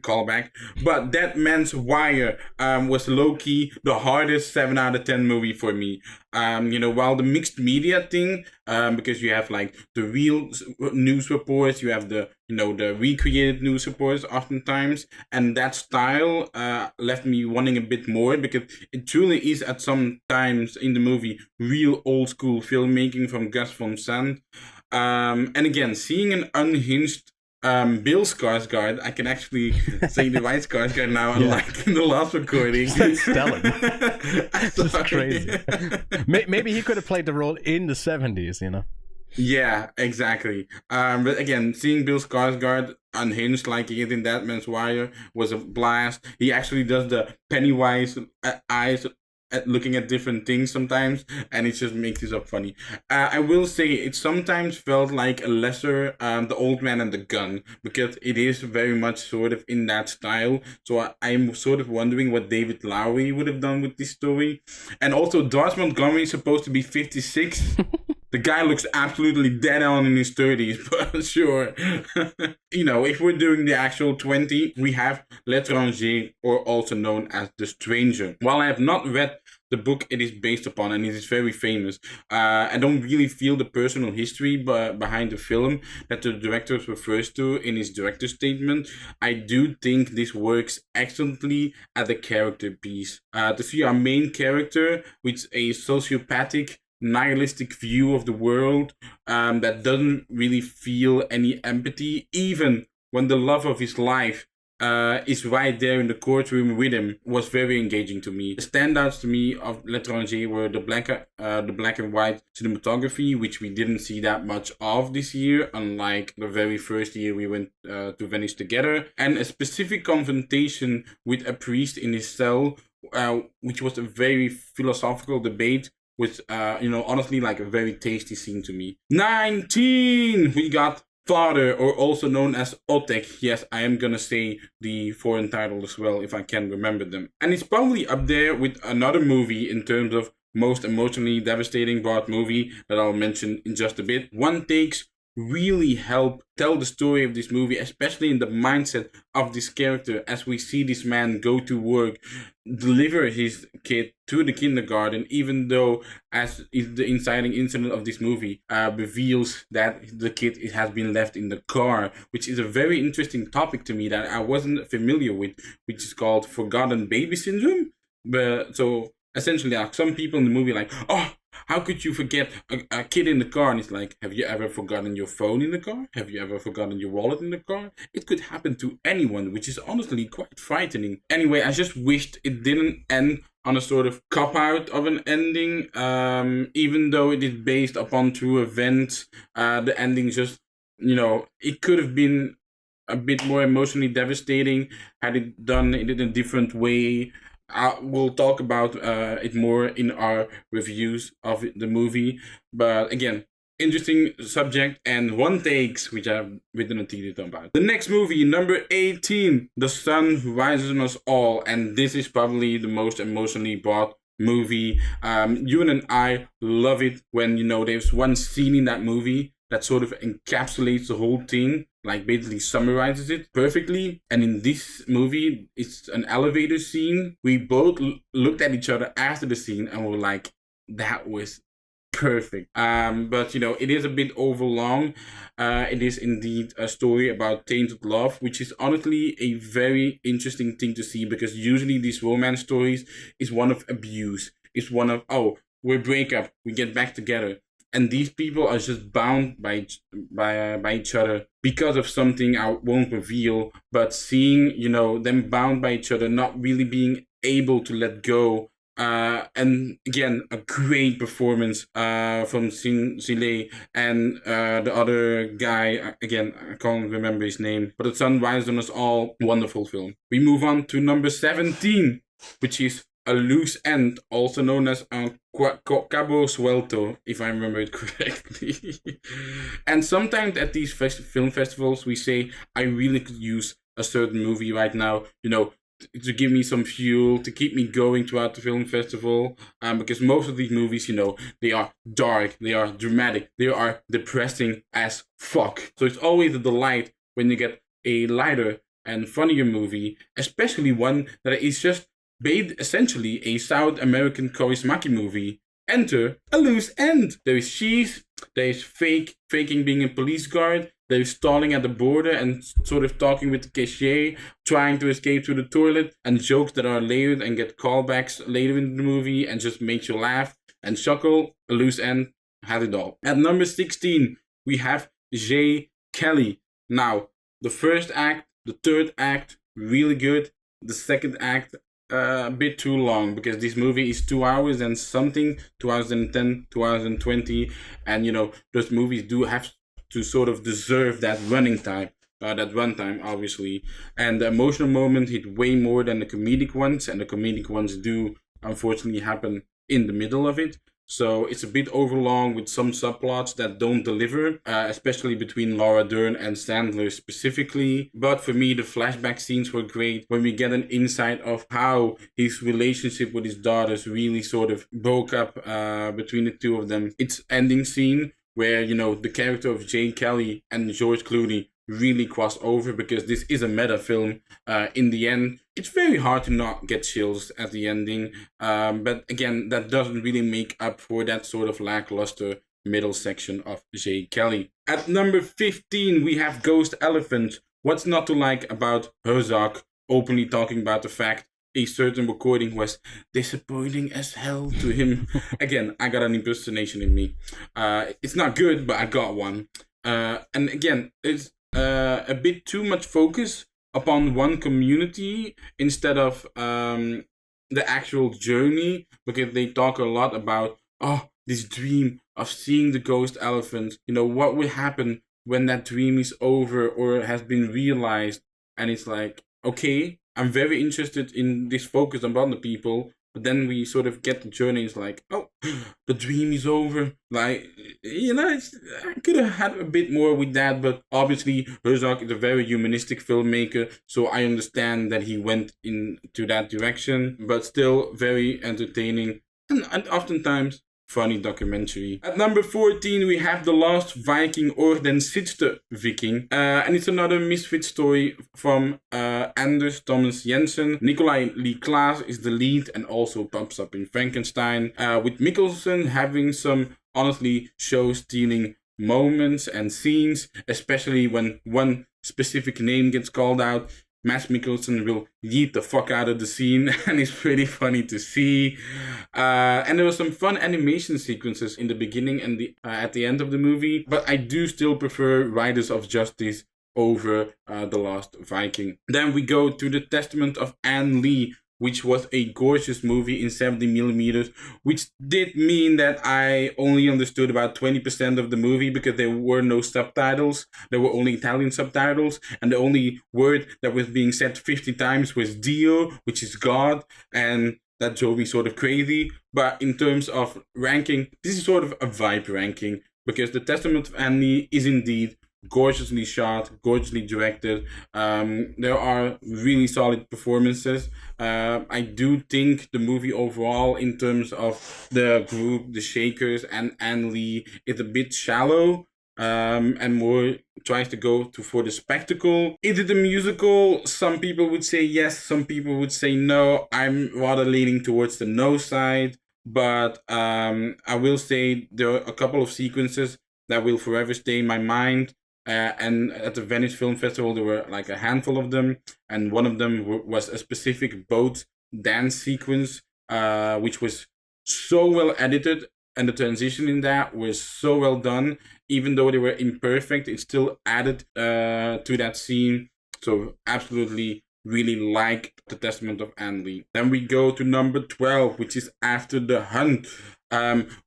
callback. But Dead Man's Wire was low-key the hardest 7 out of 10 movie for me. While the mixed media thing, because you have like the real news reports, you have the recreated news reports oftentimes, and that style left me wanting a bit more, because it truly is at some times in the movie real old school filmmaking from Gus Van Sant. And again, seeing an unhinged Bill Skarsgård, I can actually say the right Skarsgård now, unlike in the last recording. That's stellar. Just crazy. Maybe he could have played the role in the 70s, Yeah, exactly. But again, seeing Bill Skarsgård unhinged like he is in Dead Man's Wire was a blast. He actually does the Pennywise eyes looking at different things sometimes, and it just makes it so funny. I will say it sometimes felt like a lesser The Old Man and the Gun, because it is very much sort of in that style. So I'm sort of wondering what David Lowery would have done with this story. And also, Darcy Montgomery is supposed to be 56. The guy looks absolutely dead on in his 30s, but sure. If we're doing the actual 20, we have L'étranger, or also known as The Stranger. While I have not read the book it is based upon, and it is very famous, I don't really feel the personal history behind the film that the director refers to in his director's statement. I do think this works excellently as a character piece. To see our main character with a sociopathic, nihilistic view of the world that doesn't really feel any empathy, even when the love of his life is right there in the courtroom with him, was very engaging to me. The standouts to me of L'étranger were the black and white cinematography, which we didn't see that much of this year, unlike the very first year we went to Venice together, and a specific confrontation with a priest in his cell, which was a very philosophical debate with, honestly, like a very tasty scene to me. 19! We got Father, or also known as Otek. Yes, I am gonna say the foreign title as well, if I can remember them. And it's probably up there with another movie in terms of most emotionally devastating broad movie that I'll mention in just a bit. One Takes really help tell the story of this movie, especially in the mindset of this character, as we see this man go to work, deliver his kid to the kindergarten, even though, as is the inciting incident of this movie reveals that the kid has been left in the car, which is a very interesting topic to me that I wasn't familiar with, which is called forgotten baby syndrome. But so essentially, some people in the movie like, oh, how could you forget a kid in the car? And it's like, have you ever forgotten your phone in the car? Have you ever forgotten your wallet in the car? It could happen to anyone, which is honestly quite frightening. Anyway, I just wished it didn't end on a sort of cop-out of an ending. Even though it is based upon true events, the ending just, it could have been a bit more emotionally devastating had it done it in a different way. We'll talk about it more in our reviews of the movie. But again, interesting subject and one takes, which I've written a thesis about. The next movie, number 18, The Sun Rises on Us All, and this is probably the most emotionally brought movie. Ewan and I love it when, there's one scene in that movie that sort of encapsulates the whole thing, like basically summarizes it perfectly. And in this movie, it's an elevator scene. We both looked at each other after the scene and were like, that was perfect. But it is a bit overlong. It is indeed a story about tainted love, which is honestly a very interesting thing to see, because usually these romance stories is one of abuse. It's one of, oh, we break up, we get back together. And these people are just bound by each other because of something I won't reveal. But seeing, them bound by each other, not really being able to let go. And again, a great performance from Zile and the other guy. Again, I can't remember his name. But The Sun Rises on Us All, wonderful film. We move on to number 17, which is A Loose End, also known as Cabo Suelto, if I remember it correctly. And sometimes at these film festivals, we say, I really could use a certain movie right now, to give me some fuel, to keep me going throughout the film festival. Because most of these movies, they are dark, they are dramatic, they are depressing as fuck. So it's always a delight when you get a lighter and funnier movie, especially one that is just essentially a South American Kaurismäki movie. Enter A Loose End. There is cheese, there is faking being a police guard, there is stalling at the border and sort of talking with the cashier, trying to escape through the toilet, and jokes that are layered and get callbacks later in the movie and just makes you laugh and chuckle. A Loose End had it all. At number 16, we have J. Kelly. Now, the first act, the third act, really good. The second act, a bit too long, because this movie is 2 hours and something, 2010, 2020, and those movies do have to sort of deserve that running time, that runtime, obviously. And the emotional moment hit way more than the comedic ones, and the comedic ones do unfortunately happen in the middle of it. So it's a bit overlong with some subplots that don't deliver, especially between Laura Dern and Sandler specifically. But for me, the flashback scenes were great when we get an insight of how his relationship with his daughters really sort of broke up between the two of them. It's ending scene where, the character of Jane Kelly and George Clooney really cross over, because this is a meta film. In the end, it's very hard to not get chills at the ending. But again, that doesn't really make up for that sort of lackluster middle section of J. Kelly. At number 15, we have Ghost Elephant. What's not to like about Herzog openly talking about the fact a certain recording was disappointing as hell to him? Again, I got an impersonation in me. It's not good, but I got one. And again, it's a bit too much focus upon one community instead of the actual journey, because they talk a lot about, this dream of seeing the ghost elephant. What will happen when that dream is over or has been realized? And it's like, okay, I'm very interested in this focus upon the people, but then we sort of get the journey. It's like, oh, the dream is over. Like, I could have had a bit more with that, but obviously Herzog is a very humanistic filmmaker, so I understand that he went into that direction, but still very entertaining and oftentimes funny documentary. At number 14, we have The Last Viking, or Den Siste Viking. And it's another misfit story from Anders Thomas Jensen. Nikolai Lee Klaas is the lead and also pops up in Frankenstein. With Mikkelsen having some honestly show-stealing moments and scenes, especially when one specific name gets called out. Mads Mikkelsen will yeet the fuck out of the scene, and it's pretty funny to see. And there were some fun animation sequences in the beginning and at the end of the movie, but I do still prefer Riders of Justice over The Last Viking. Then we go to The Testament of Anne Lee, which was a gorgeous movie in 70mm, which did mean that I only understood about 20% of the movie because there were no subtitles. There were only Italian subtitles, and the only word that was being said 50 times was Dio, which is God, and that drove me sort of crazy. But in terms of ranking, this is sort of a vibe ranking. because The Testament of Annie is indeed gorgeously shot, gorgeously directed. There are really solid performances. I do think the movie overall, in terms of the group, the Shakers and Anne Lee, is a bit shallow. And more tries to go for the spectacle. Is it a musical? Some people would say yes, some people would say no. I'm rather leaning towards the no side, but I will say there are a couple of sequences that will forever stay in my mind. And at the Venice Film Festival, there were like a handful of them, and one of them was a specific boat dance sequence, which was so well edited, and the transition in that was so well done. Even though they were imperfect, it still added to that scene. So absolutely really like The Testament of Anne Lee. Then we go to number 12, which is After the Hunt.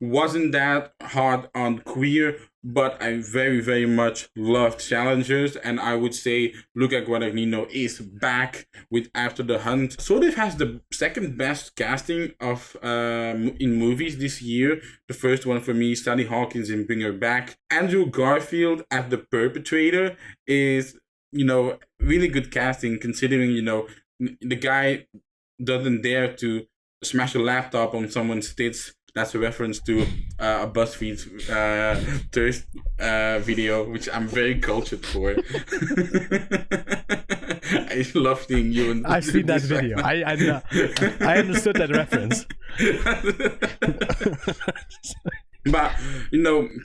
Wasn't that hard on queer, but I very, very much loved challengers, and I would say Luca Guadagnino is back with After the Hunt. Sort of has the second best casting of in movies this year. The first one for me, Sally Hawkins in Bring Her Back. Andrew Garfield as the perpetrator is, really good casting, considering, the guy doesn't dare to smash a laptop on someone's tits. That's a reference to a BuzzFeed thirst video, which I'm very cultured for. I love seeing you. I've seen that video. I understood that reference. But,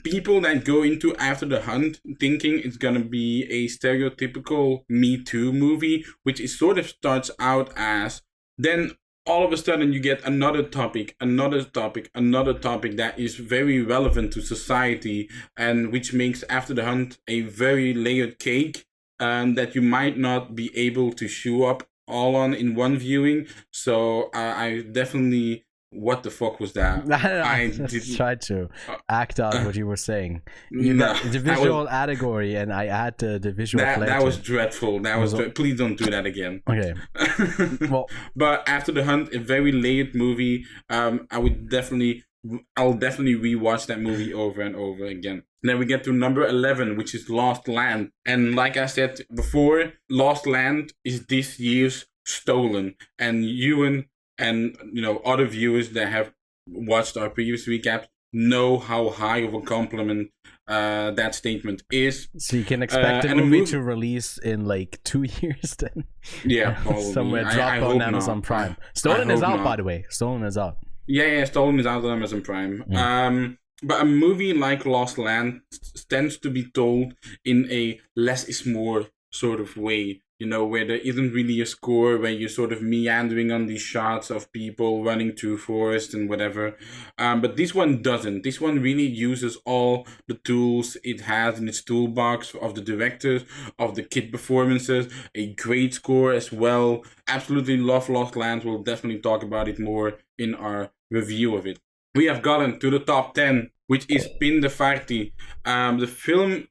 people that go into After the Hunt thinking it's going to be a stereotypical Me Too movie, which it sort of starts out as, then all of a sudden you get another topic that is very relevant to society, and which makes After the Hunt a very layered cake that you might not be able to chew up all on in one viewing. So I definitely... What the fuck was that? I tried to act out what you were saying. The visual allegory, and I add the visual flair. That was dreadful. Please don't do that again. Okay. Well, but After the Hunt, a very layered movie. I'll definitely rewatch that movie over and over again. Then we get to number 11, which is Lost Land. And like I said before, Lost Land is this year's Stolen. And Ewan and other viewers that have watched our previous recap know how high of a compliment that statement is. So you can expect the movie to release in like 2 years then. Yeah, probably. Somewhere drop on Amazon Prime. Stolen is out, by the way. Stolen is out. Yeah, Stolen is out on Amazon Prime. Mm. But a movie like Lost Land tends to be told in a less is more sort of way. Where there isn't really a score, where you're sort of meandering on these shots of people running through forest and whatever. But this one doesn't. This one really uses all the tools it has in its toolbox of the directors, of the kid performances, a great score as well. Absolutely love Lost Land. We'll definitely talk about it more in our review of it. We have gotten to the top 10, which is Pin de Farti. The film...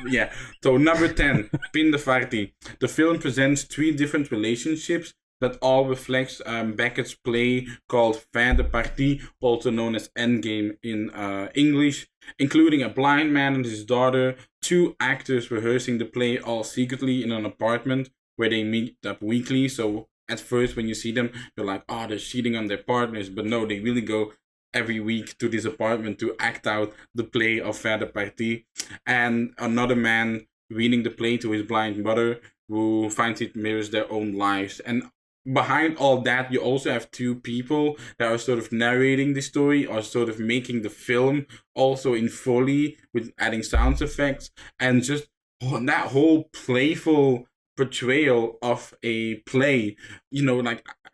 Yeah, so number 10, Pin de Farti. The film presents 3 different relationships that all reflects Beckett's play called Fin de Partie, also known as Endgame in English, including a blind man and his daughter, 2 actors rehearsing the play all secretly in an apartment where they meet up weekly. So at first when you see them, you're like, oh, they're cheating on their partners, but no, they really go every week to this apartment to act out the play of Fin de Partie. And another man reading the play to his blind mother, who finds it mirrors their own lives. And behind all that, you also have 2 people that are sort of narrating the story, or sort of making the film also in Foley with adding sound effects, and just that whole playful portrayal of a play.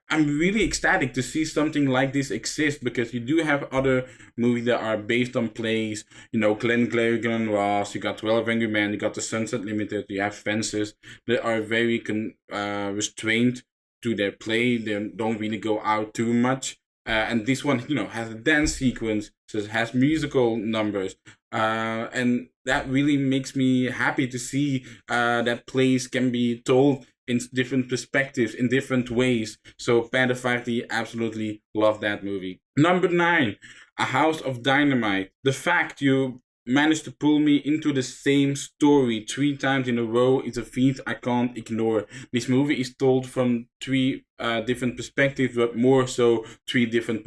I'm really ecstatic to see something like this exist, because you do have other movies that are based on plays. Glenn Glary, Glenn Ross, you got 12 Angry Men, you got The Sunset Limited, you have Fences that are very restrained to their play. They don't really go out too much. And this one, has a dance sequence, so it has musical numbers. And that really makes me happy to see that plays can be told in different perspectives, in different ways. So Panther Party, absolutely love that movie. Number 9, A House of Dynamite. The fact you managed to pull me into the same story 3 times in a row is a feat I can't ignore. This movie is told from 3 different perspectives, but more so 3 different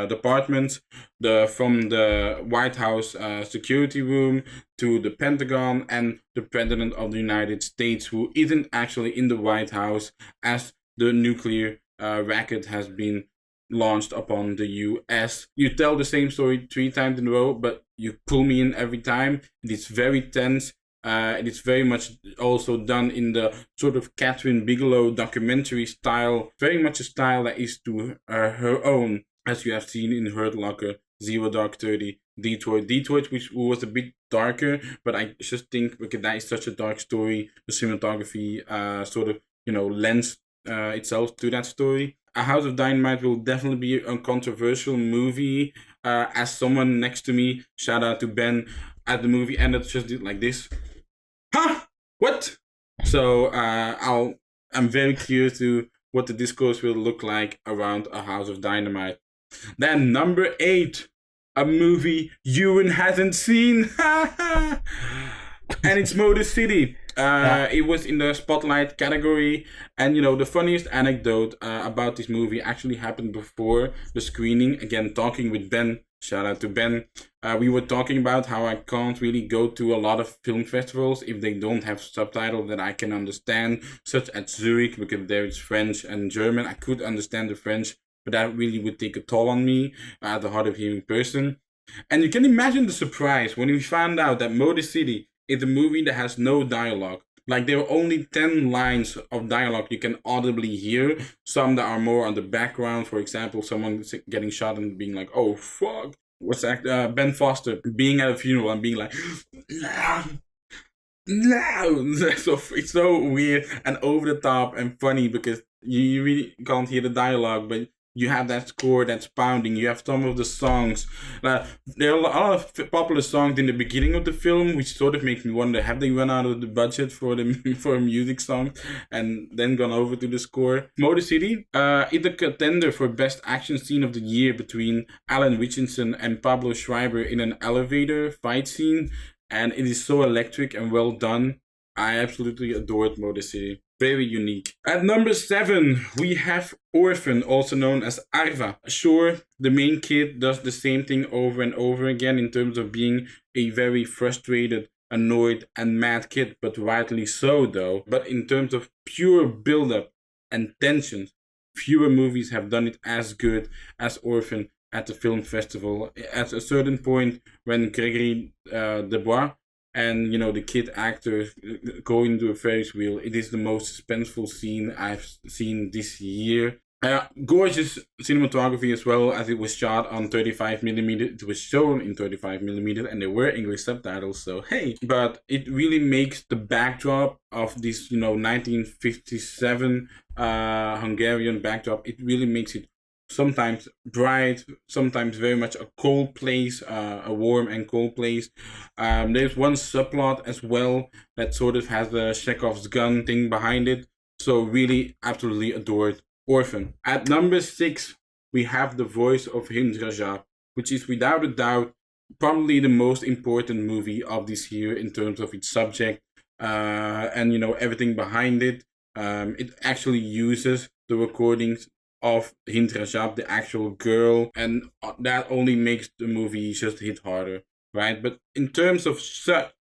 departments. From the White House security room to the Pentagon and the President of the United States, who isn't actually in the White House as the nuclear racket has been launched upon the US. You tell the same story 3 times in a row, but you pull me in every time. It is very tense. It is very much also done in the sort of Catherine Bigelow documentary style, very much a style that is to her own, as you have seen in Hurt Locker, Zero Dark 30, Detroit, which was a bit darker, but I just think because that is such a dark story, the cinematography sort of, lends itself to that story. A House of Dynamite will definitely be a controversial movie. As someone next to me, shout out to Ben, at the movie ended, just did like this. Huh? What? So I'm very curious to what the discourse will look like around A House of Dynamite. Then number 8, a movie Ewan hasn't seen. And it's Motor City. It was in the spotlight category, and the funniest anecdote about this movie actually happened before the screening. Again, talking with Ben, shout out to Ben. We were talking about how I can't really go to a lot of film festivals if they don't have subtitles that I can understand, such as Zurich, because there is French and German. I could understand the French, but that really would take a toll on me as a hard of hearing person. And you can imagine the surprise when we found out that Motor City is a movie that has no dialogue. Like, there are only 10 lines of dialogue you can audibly hear. Some that are more on the background. For example, someone getting shot and being like, oh, fuck. What's that? Ben Foster being at a funeral and being like, no. So it's so weird and over the top and funny because you really can't hear the dialogue, but you have that score that's pounding. You have some of the songs. There are a lot of popular songs in the beginning of the film, which sort of makes me wonder, have they run out of the budget for a music song and then gone over to the score? Motor City is a contender for best action scene of the year between Alan Richardson and Pablo Schreiber in an elevator fight scene, and it is so electric and well done. I absolutely adored Motor City. Very unique. At number 7, we have Orphan, also known as Arva. Sure, the main kid does the same thing over and over again in terms of being a very frustrated, annoyed, and mad kid, but rightly so though. But in terms of pure build-up and tension, fewer movies have done it as good as Orphan at the film festival. At a certain point, when Gregory Dubois and the kid actor go into a Ferris wheel, it is the most suspenseful scene I've seen this year. Gorgeous cinematography as well, as it was shot on 35mm. It was shown in 35mm, and there were English subtitles, so hey. But it really makes the backdrop of this 1957 Hungarian backdrop, it really makes it sometimes bright, sometimes very much a cold place, a warm and cold place. There's one subplot as well that sort of has the Chekhov's gun thing behind it. So really, absolutely adored Orphan. At number 6, we have The Voice of Hind Rajab, which is without a doubt probably the most important movie of this year in terms of its subject and everything behind it. It actually uses the recordings of Hind Rajab, the actual girl, and that only makes the movie just hit harder, right? But in terms of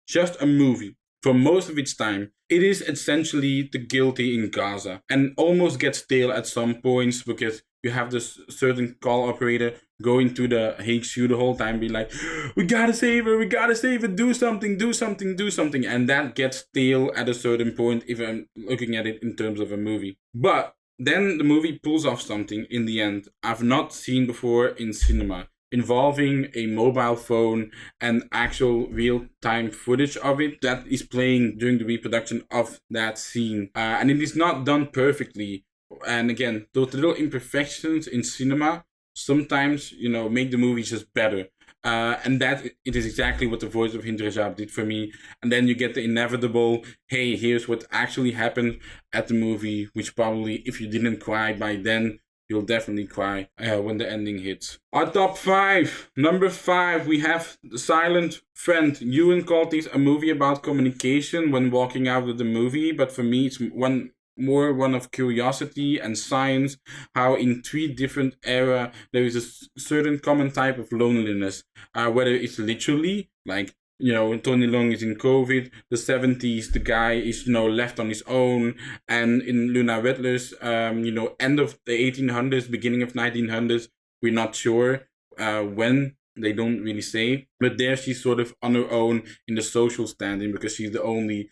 just a movie, for most of its time, it is essentially the guilty in Gaza, and almost gets stale at some points because you have this certain call operator going to the HQ the whole time, be like, we gotta save her, do something, and that gets stale at a certain point if I'm looking at it in terms of a movie. But then the movie pulls off something in the end I've not seen before in cinema, involving a mobile phone and actual real-time footage of it that is playing during the reproduction of that scene. And it is not done perfectly. And again, those little imperfections in cinema sometimes, make the movie just better. And that it is exactly what the voice of Hind Rajab did for me. And then you get the inevitable, hey, here's what actually happened at the movie, which probably, if you didn't cry by then, you'll definitely cry when the ending hits. Our top 5. Number 5, we have The Silent Friend. Ewan called this a movie about communication when walking out of the movie, but for me, it's one of curiosity and science, how in 3 different era there is a certain common type of loneliness, whether it's literally like, Tony Long is in COVID, the 70s, the guy is, left on his own, and in Luna Wedler's, end of the 1800s, beginning of 1900s, we're not sure when, they don't really say, but there she's sort of on her own in the social standing because she's the only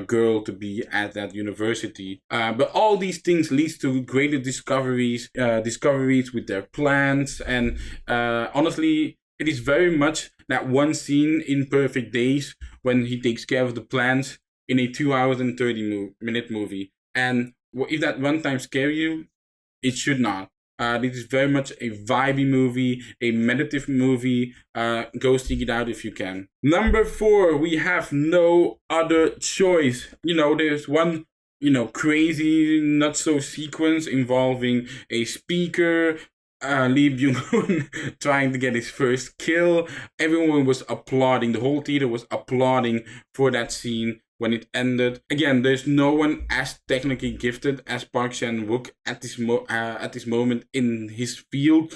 girl to be at that university. But all these things leads to greater discoveries with their plans, and honestly, it is very much that one scene in Perfect Days when he takes care of the plants in a 2 hours and 30-minute movie. And if that runtime scares you, it should not. This is very much a vibey movie, a meditative movie. Go seek it out if you can. Number 4, we have No Other Choice. There's one, crazy, not so sequence involving a speaker, Lee Byung-hun trying to get his first kill. Everyone was applauding. The whole theater was applauding for that scene when it ended. Again, there's no one as technically gifted as Park Chan-wook at this moment in his field,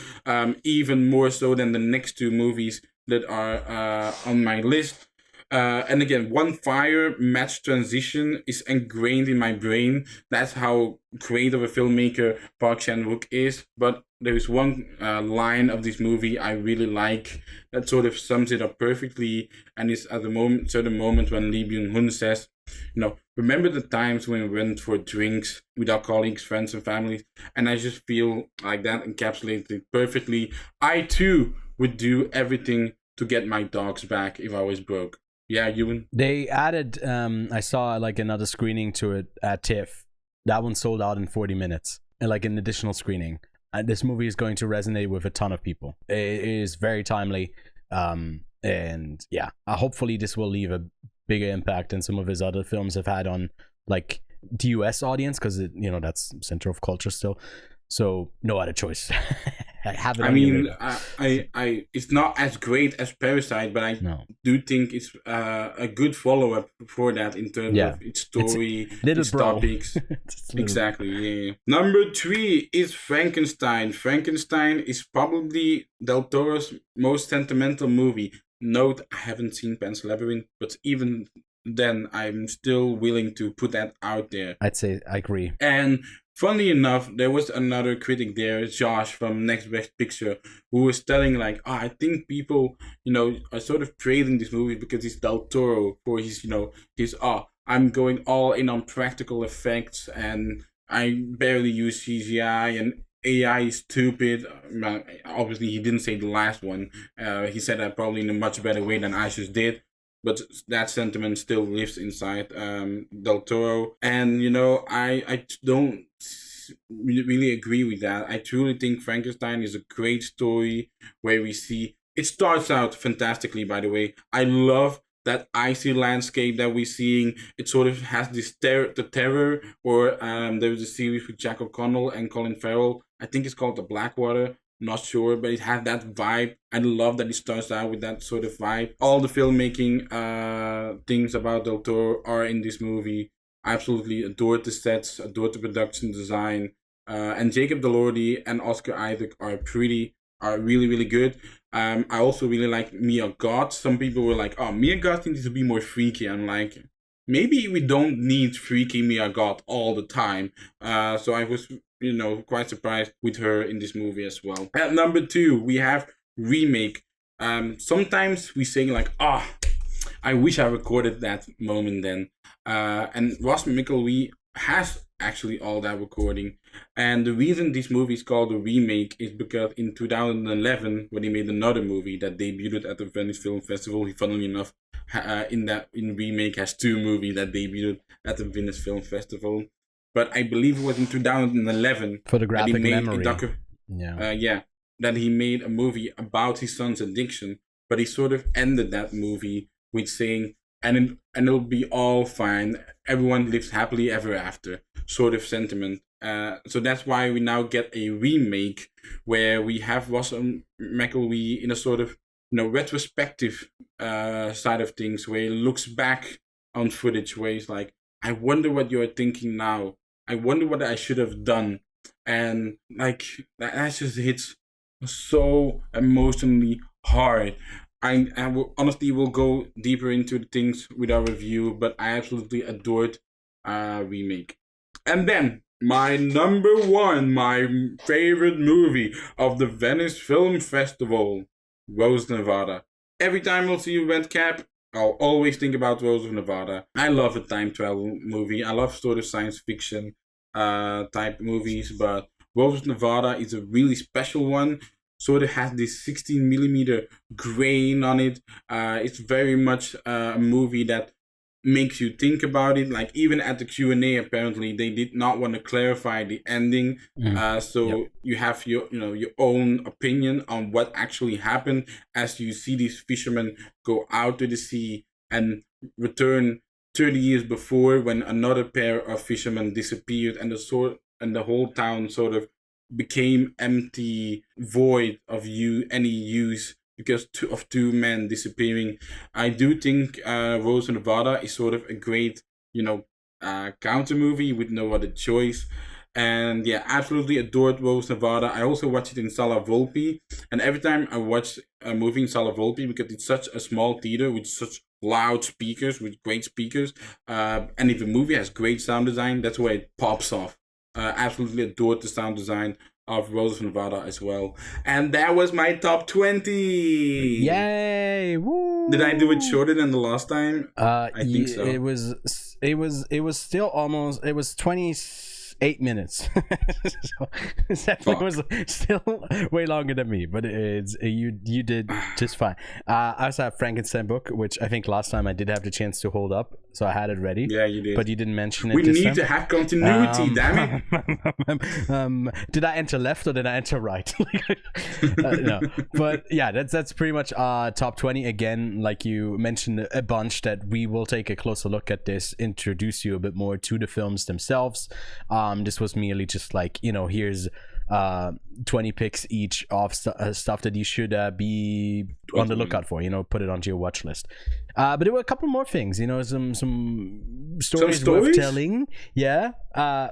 even more so than the next 2 movies that are on my list. And again, One Fire Match Transition is ingrained in my brain. That's how great of a filmmaker Park Chan-wook is. But there is one line of this movie I really like that sort of sums it up perfectly, and it's at the certain moment when Lee Byung-hun says, remember the times when we went for drinks with our colleagues, friends, and families? And I just feel like that encapsulates it perfectly. I too would do everything to get my dogs back if I was broke. Yeah, Ewan? They added, I saw like another screening to it at TIFF. That one sold out in 40 minutes, and like an additional screening. And this movie is going to resonate with a ton of people. It is very timely. And yeah, hopefully this will leave a bigger impact than some of his other films have had on like the US audience, because that's center of culture still. So No Other Choice. I mean, I it's not as great as Parasite, but I do think it's a good follow-up for that in terms of its story, its topics. Exactly, yeah. Number 3 is Frankenstein. Frankenstein is probably Del Toro's most sentimental movie. Note, I haven't seen Pan's Labyrinth, but even then, I'm still willing to put that out there. I'd say I agree. And funnily enough, there was another critic there, Josh from Next Best Picture, who was telling like, I think people, are sort of praising this movie because it's Del Toro for his, I'm going all in on practical effects and I barely use CGI and AI is stupid. Obviously, he didn't say the last one. He said that probably in a much better way than I just did. But that sentiment still lives inside Del Toro. And, I don't really agree with that. I truly think Frankenstein is a great story where we see... It starts out fantastically, by the way. I love that icy landscape that we're seeing. It sort of has this the terror, or there was a series with Jack O'Connell and Colin Farrell. I think it's called The Blackwater. Not sure, but it had that vibe. I love that it starts out with that sort of vibe. All the filmmaking things about Del Toro are in this movie. I absolutely adored the sets, adored the production design. And Jacob Elordi and Oscar Isaac are really, really good. I also really like Mia Goth. Some people were like, Mia Goth needs to be more freaky. I'm like, maybe we don't need freaky Mia Goth all the time. So I was, quite surprised with her in this movie as well. At number 2, we have Remake. Sometimes we say like, I wish I recorded that moment then. And Ross McElwee has actually all that recording. And the reason this movie is called a remake is because in 2011, when he made another movie that debuted at the Venice Film Festival, he, funnily enough, in Remake has 2 movies that debuted at the Venice Film Festival. But I believe it was in 2011 Photographic that he made memory. that he made a movie about his son's addiction. but he sort of ended that movie with saying, and it'll be all fine. Everyone lives happily ever after, sort of sentiment. So that's why we now get a remake where we have Ross McElwee in a sort of retrospective side of things, where he looks back on footage, where he's like, I wonder what you're thinking now. I wonder what I should have done. And like that just hits so emotionally hard. I will honestly will go deeper into the things with our review, but I absolutely adored remake. And then my number one, my favorite movie of the Venice Film Festival, Rose of Nevada. Every time I'll see Red Cap, I'll always think about Rose of Nevada. I love a time travel movie. I love sort of science fiction type movies, but Rose of Nevada is a really special one. Sort of has this 16mm grain on it. It's very much a movie that makes you think about it. Like even at the Q&A, apparently they did not want to clarify the ending. So you have your own opinion on what actually happened as you see these fishermen go out to the sea and return 30 years before, when another pair of fishermen disappeared and the whole town sort of became empty, void of any use because of two men disappearing. I do think Rose of Nevada is sort of a great, counter movie with no other choice. And yeah, absolutely adored Rose of Nevada. I also watched it in Sala Volpi, and every time I watch a movie in Sala Volpi, because it's such a small theater with such loud speakers, with great speakers, and if a movie has great sound design, that's where it pops off. Absolutely adored the sound design of Rose of Nevada as well. And that was my top 20. Yay! Woo! Did I do it shorter than the last time? I think so. It was still almost, it was 28 minutes. So it definitely was still way longer than me, but you did just fine. I also have Frankenstein book, which I think last time I did have the chance to hold up, so I had it ready. Yeah, you did. But you didn't mention it. We need to have continuity, damn it. Did I enter left or did I enter right? No, but yeah, that's pretty much top 20. Again, like you mentioned a bunch, that we will take a closer look at this, introduce you a bit more to the films themselves. This was merely just like, here's 20 picks each of stuff that you should be on the lookout for, put it onto your watch list. But there were a couple more things, some stories worth telling. Yeah.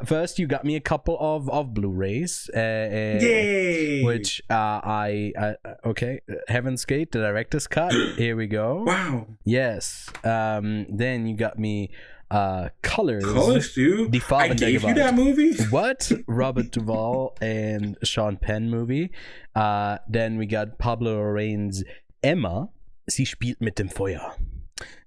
First, you got me a couple of Blu-rays. Yay! Which okay, Heaven's Gate, the director's cut. Here we go. Wow. Yes. Then you got me Colors, dude. I gave you that movie. What? Robert Duvall and Sean Penn movie. Then we got Pablo Larraín's Emma. Sie spielt mit dem Feuer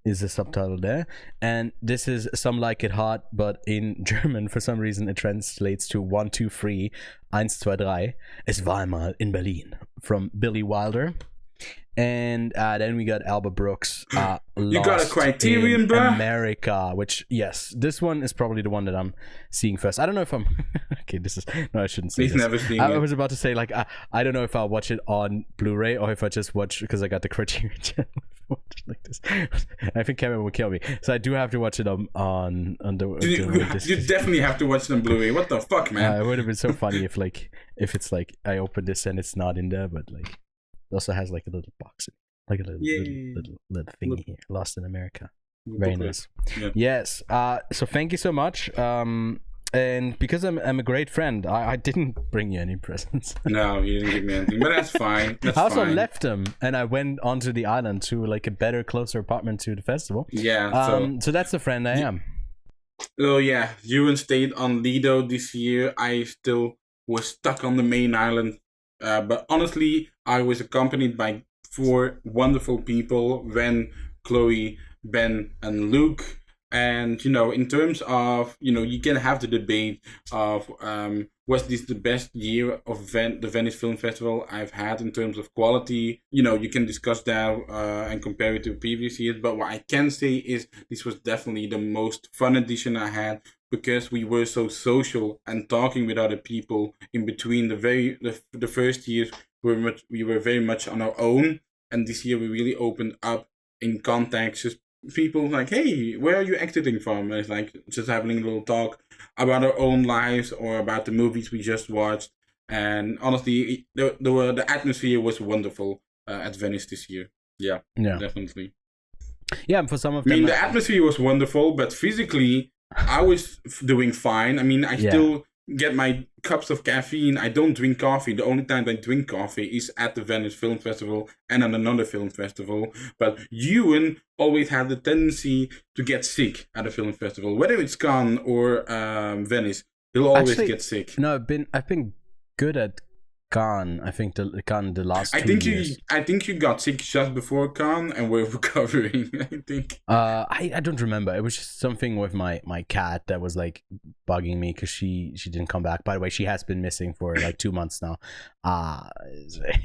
is the subtitle there. And this is Some Like It Hot, but in German for some reason it translates to 1, 2, 3, 1, 2, 3. Es war einmal in Berlin, from Billy Wilder. And then we got Albert Brooks. You got a Criterion, bro? America, which, yes, this one is probably the one that I'm seeing first. I don't know if I'm okay. No, I shouldn't say. He's this. Never seen I it. was about to say, like, I don't know if I'll watch it on Blu-ray or if I just watch, because I got the Criterion channel. Like this, I think Kevin will kill me. So I do have to watch it on the. You definitely have to watch it on Blu-ray. What the fuck, man? It would have been so funny if it's like I open this and it's not in there, but like. It also has like a little box, like a little thingy here. Lost in America. Very nice. Yeah. Yes. So thank you so much. And because I'm a great friend, I didn't bring you any presents. No, you didn't give me anything, but that's fine. I also left them, and I went onto the island to like a better, closer apartment to the festival. Yeah. So that's the friend I am. Oh yeah, Ewan stayed on Lido this year. I still was stuck on the main island. But honestly, I was accompanied by 4 wonderful people: Ren, Chloe, Ben, and Luke. And in terms of you can have the debate of was this the best year of the Venice Film Festival I've had in terms of quality. You can discuss that and compare it to previous years. But what I can say is this was definitely the most fun edition I had, because we were so social and talking with other people in between. The first years we were very much on our own, and this year we really opened up in contacts. Just people like, hey, where are you exiting from? And it's like just having a little talk about our own lives or about the movies we just watched. And honestly, the atmosphere was wonderful at Venice this year. Yeah, definitely. Yeah, and for some of them, I mean, the atmosphere was wonderful, but physically, I was doing fine. I mean, I still get my cups of caffeine. I don't drink coffee. The only time I drink coffee is at the Venice Film Festival and at another film festival. But Ewan always had the tendency to get sick at a film festival, whether it's Cannes or Venice. He'll always get sick. No, I've been good at Cannes. I think the last 2 years. I think you got sick just before Cannes and we're recovering. I think. I don't remember. It was just something with my cat that was like bugging me because she didn't come back. By the way, she has been missing for like 2 months now.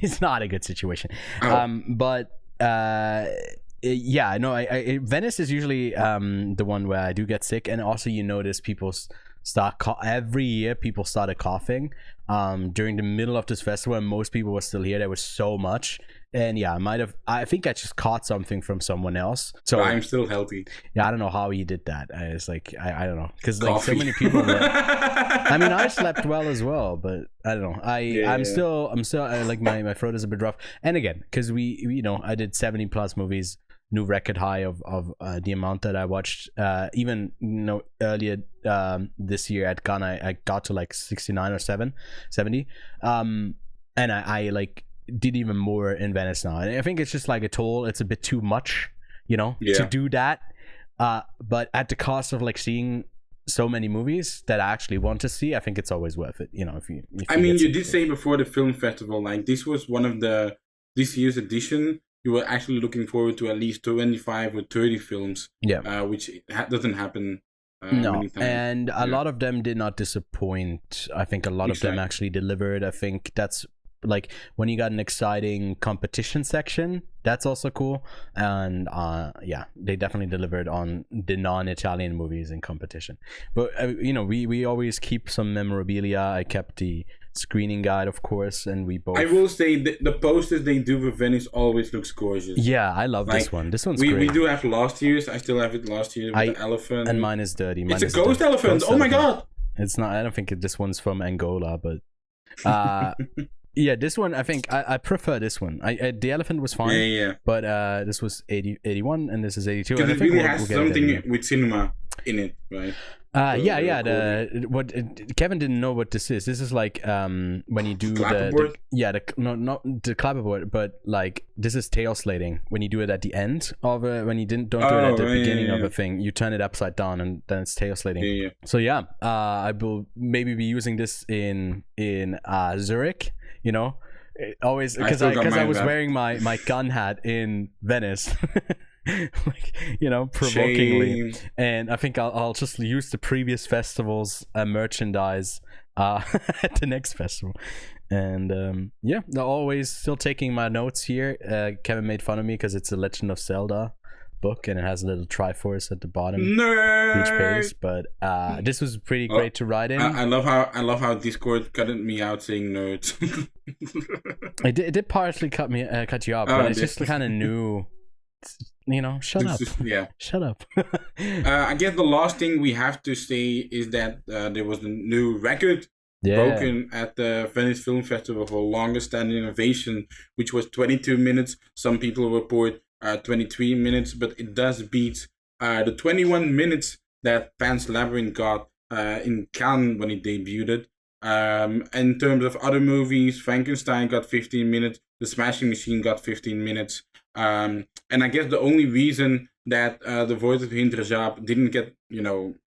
It's not a good situation. But yeah, no. Venice is usually the one where I do get sick, and also you notice people every year people started coughing during the middle of this festival, and most people were still here. There was so much, and yeah, I think I just caught something from someone else. So I'm still healthy. Yeah, I don't know how he did that. It's like I don't know, because like so many people I mean, I slept well as well, but I don't know. I'm still like my throat is a bit rough. And again, because we I did 70 plus movies, new record high of the amount that I watched. Even earlier this year at Cannes, I got to like 69 or 70. And I like did even more in Venice now. And I think it's just like a toll. It's a bit too much, to do that. But at the cost of like seeing so many movies that I actually want to see, I think it's always worth it. If you did say before the film festival, like this was one of this year's edition. You were actually looking forward to at least 25 or 30 films, which doesn't happen no, many times. And a lot of them did not disappoint. I think a lot of them actually delivered. I think that's like when you got an exciting competition section, that's also cool. And they definitely delivered on the non-Italian movies in competition. But we always keep some memorabilia. I kept the screening guide, of course, and we both. I will say the posters they do for Venice always looks gorgeous. Yeah, I love this one. This one's great. We do have last year's. I still have it last year with the elephant. And mine is dirty. It's a ghost elephant. Oh my god! It's not. I don't think this one's from Angola, but yeah, this one I think I prefer this one. The elephant was fine. Yeah. But this was 81 and this is 82. Because it really has something with cinema in it, right? What Kevin didn't know what this is. This is like when you do the not the clapperboard, but like this is tail slating. When you do it at the end of when you don't do it at the beginning of a thing, you turn it upside down and then it's tail slating. Yeah. So I will maybe be using this in Zurich. Always because I was wearing my gun hat in Venice. Like provokingly. Shame. And I think I'll just use the previous festivals merchandise at the next festival. And always still taking my notes here. Kevin made fun of me because it's a Legend of Zelda book and it has a little Triforce at the bottom of each page. But this was pretty great to write in. I love how Discord cut me out saying nerds. It did partially cut you out, but it's just kind of new. Shut up. Shut up. I guess the last thing we have to say is that there was a new record broken at the Venice Film Festival for longest standing innovation, which was 22 minutes. Some people report 23 minutes, but it does beat the 21 minutes that Pan's Labyrinth got in Cannes when it debuted. In terms of other movies, Frankenstein got 15 minutes, The Smashing Machine got 15 minutes. And I guess the only reason that The Voice of Hindrajab didn't get,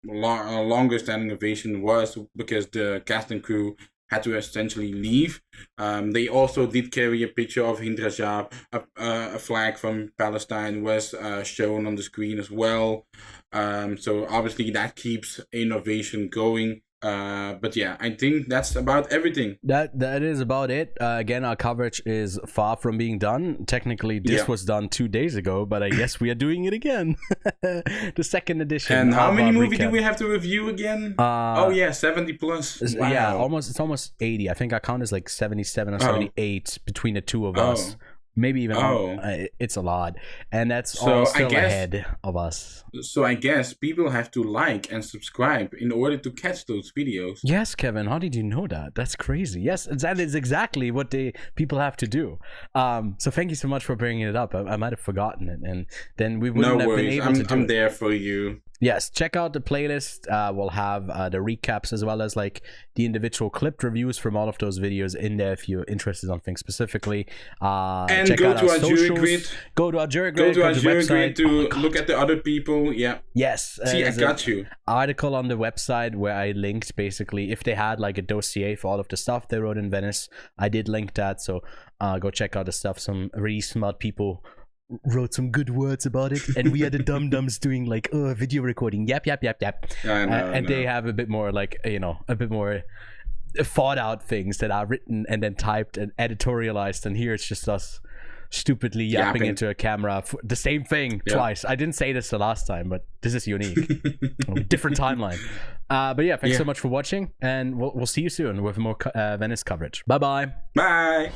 longer standing ovation was because the cast and crew had to essentially leave. They also did carry a picture of Hindrajab, a flag from Palestine was shown on the screen as well. So obviously that keeps innovation going. But yeah, I think that's about everything. That is about it. Again, our coverage is far from being done. Technically, this was done 2 days ago, but I guess we are doing it again. The second edition. And how many movies do we have to review again? 70 plus. Wow. Yeah, it's almost 80. I think our count is like 77 or 78 between the two of us. maybe even Oh. it's a lot, and that's So, all I still guess- ahead of us. So I guess people have to like and subscribe in order to catch those videos. Yes, Kevin, how did you know that? That's crazy. Yes, that is exactly what people have to do. So thank you so much for bringing it up. I might have forgotten it, and then we wouldn't No have been worries, able to do I'm it. there for you. Yes, check out the playlist. We'll have the recaps as well as like the individual clipped reviews from all of those videos in there if you're interested in something specifically. And check go out to our jury socials. grid. Go to our jury Go grid. to our the jury website. grid to Oh my God. look at the other people. Yeah. Yes. See, I there's got an you. article on the website where I linked basically if they had like a dossier for all of the stuff they wrote in Venice. I did link that, so go check out the stuff. Some really smart people wrote some good words about it, and we are the dum-dums doing like video recording. Yep. And they have a bit more like, a bit more thought out things that are written and then typed and editorialized, and here it's just us stupidly yapping into a camera for the same thing twice. I didn't say this the last time, but this is unique. Different timeline. But yeah, thanks so much for watching, and we'll see you soon with more Venice coverage. Bye. Bye.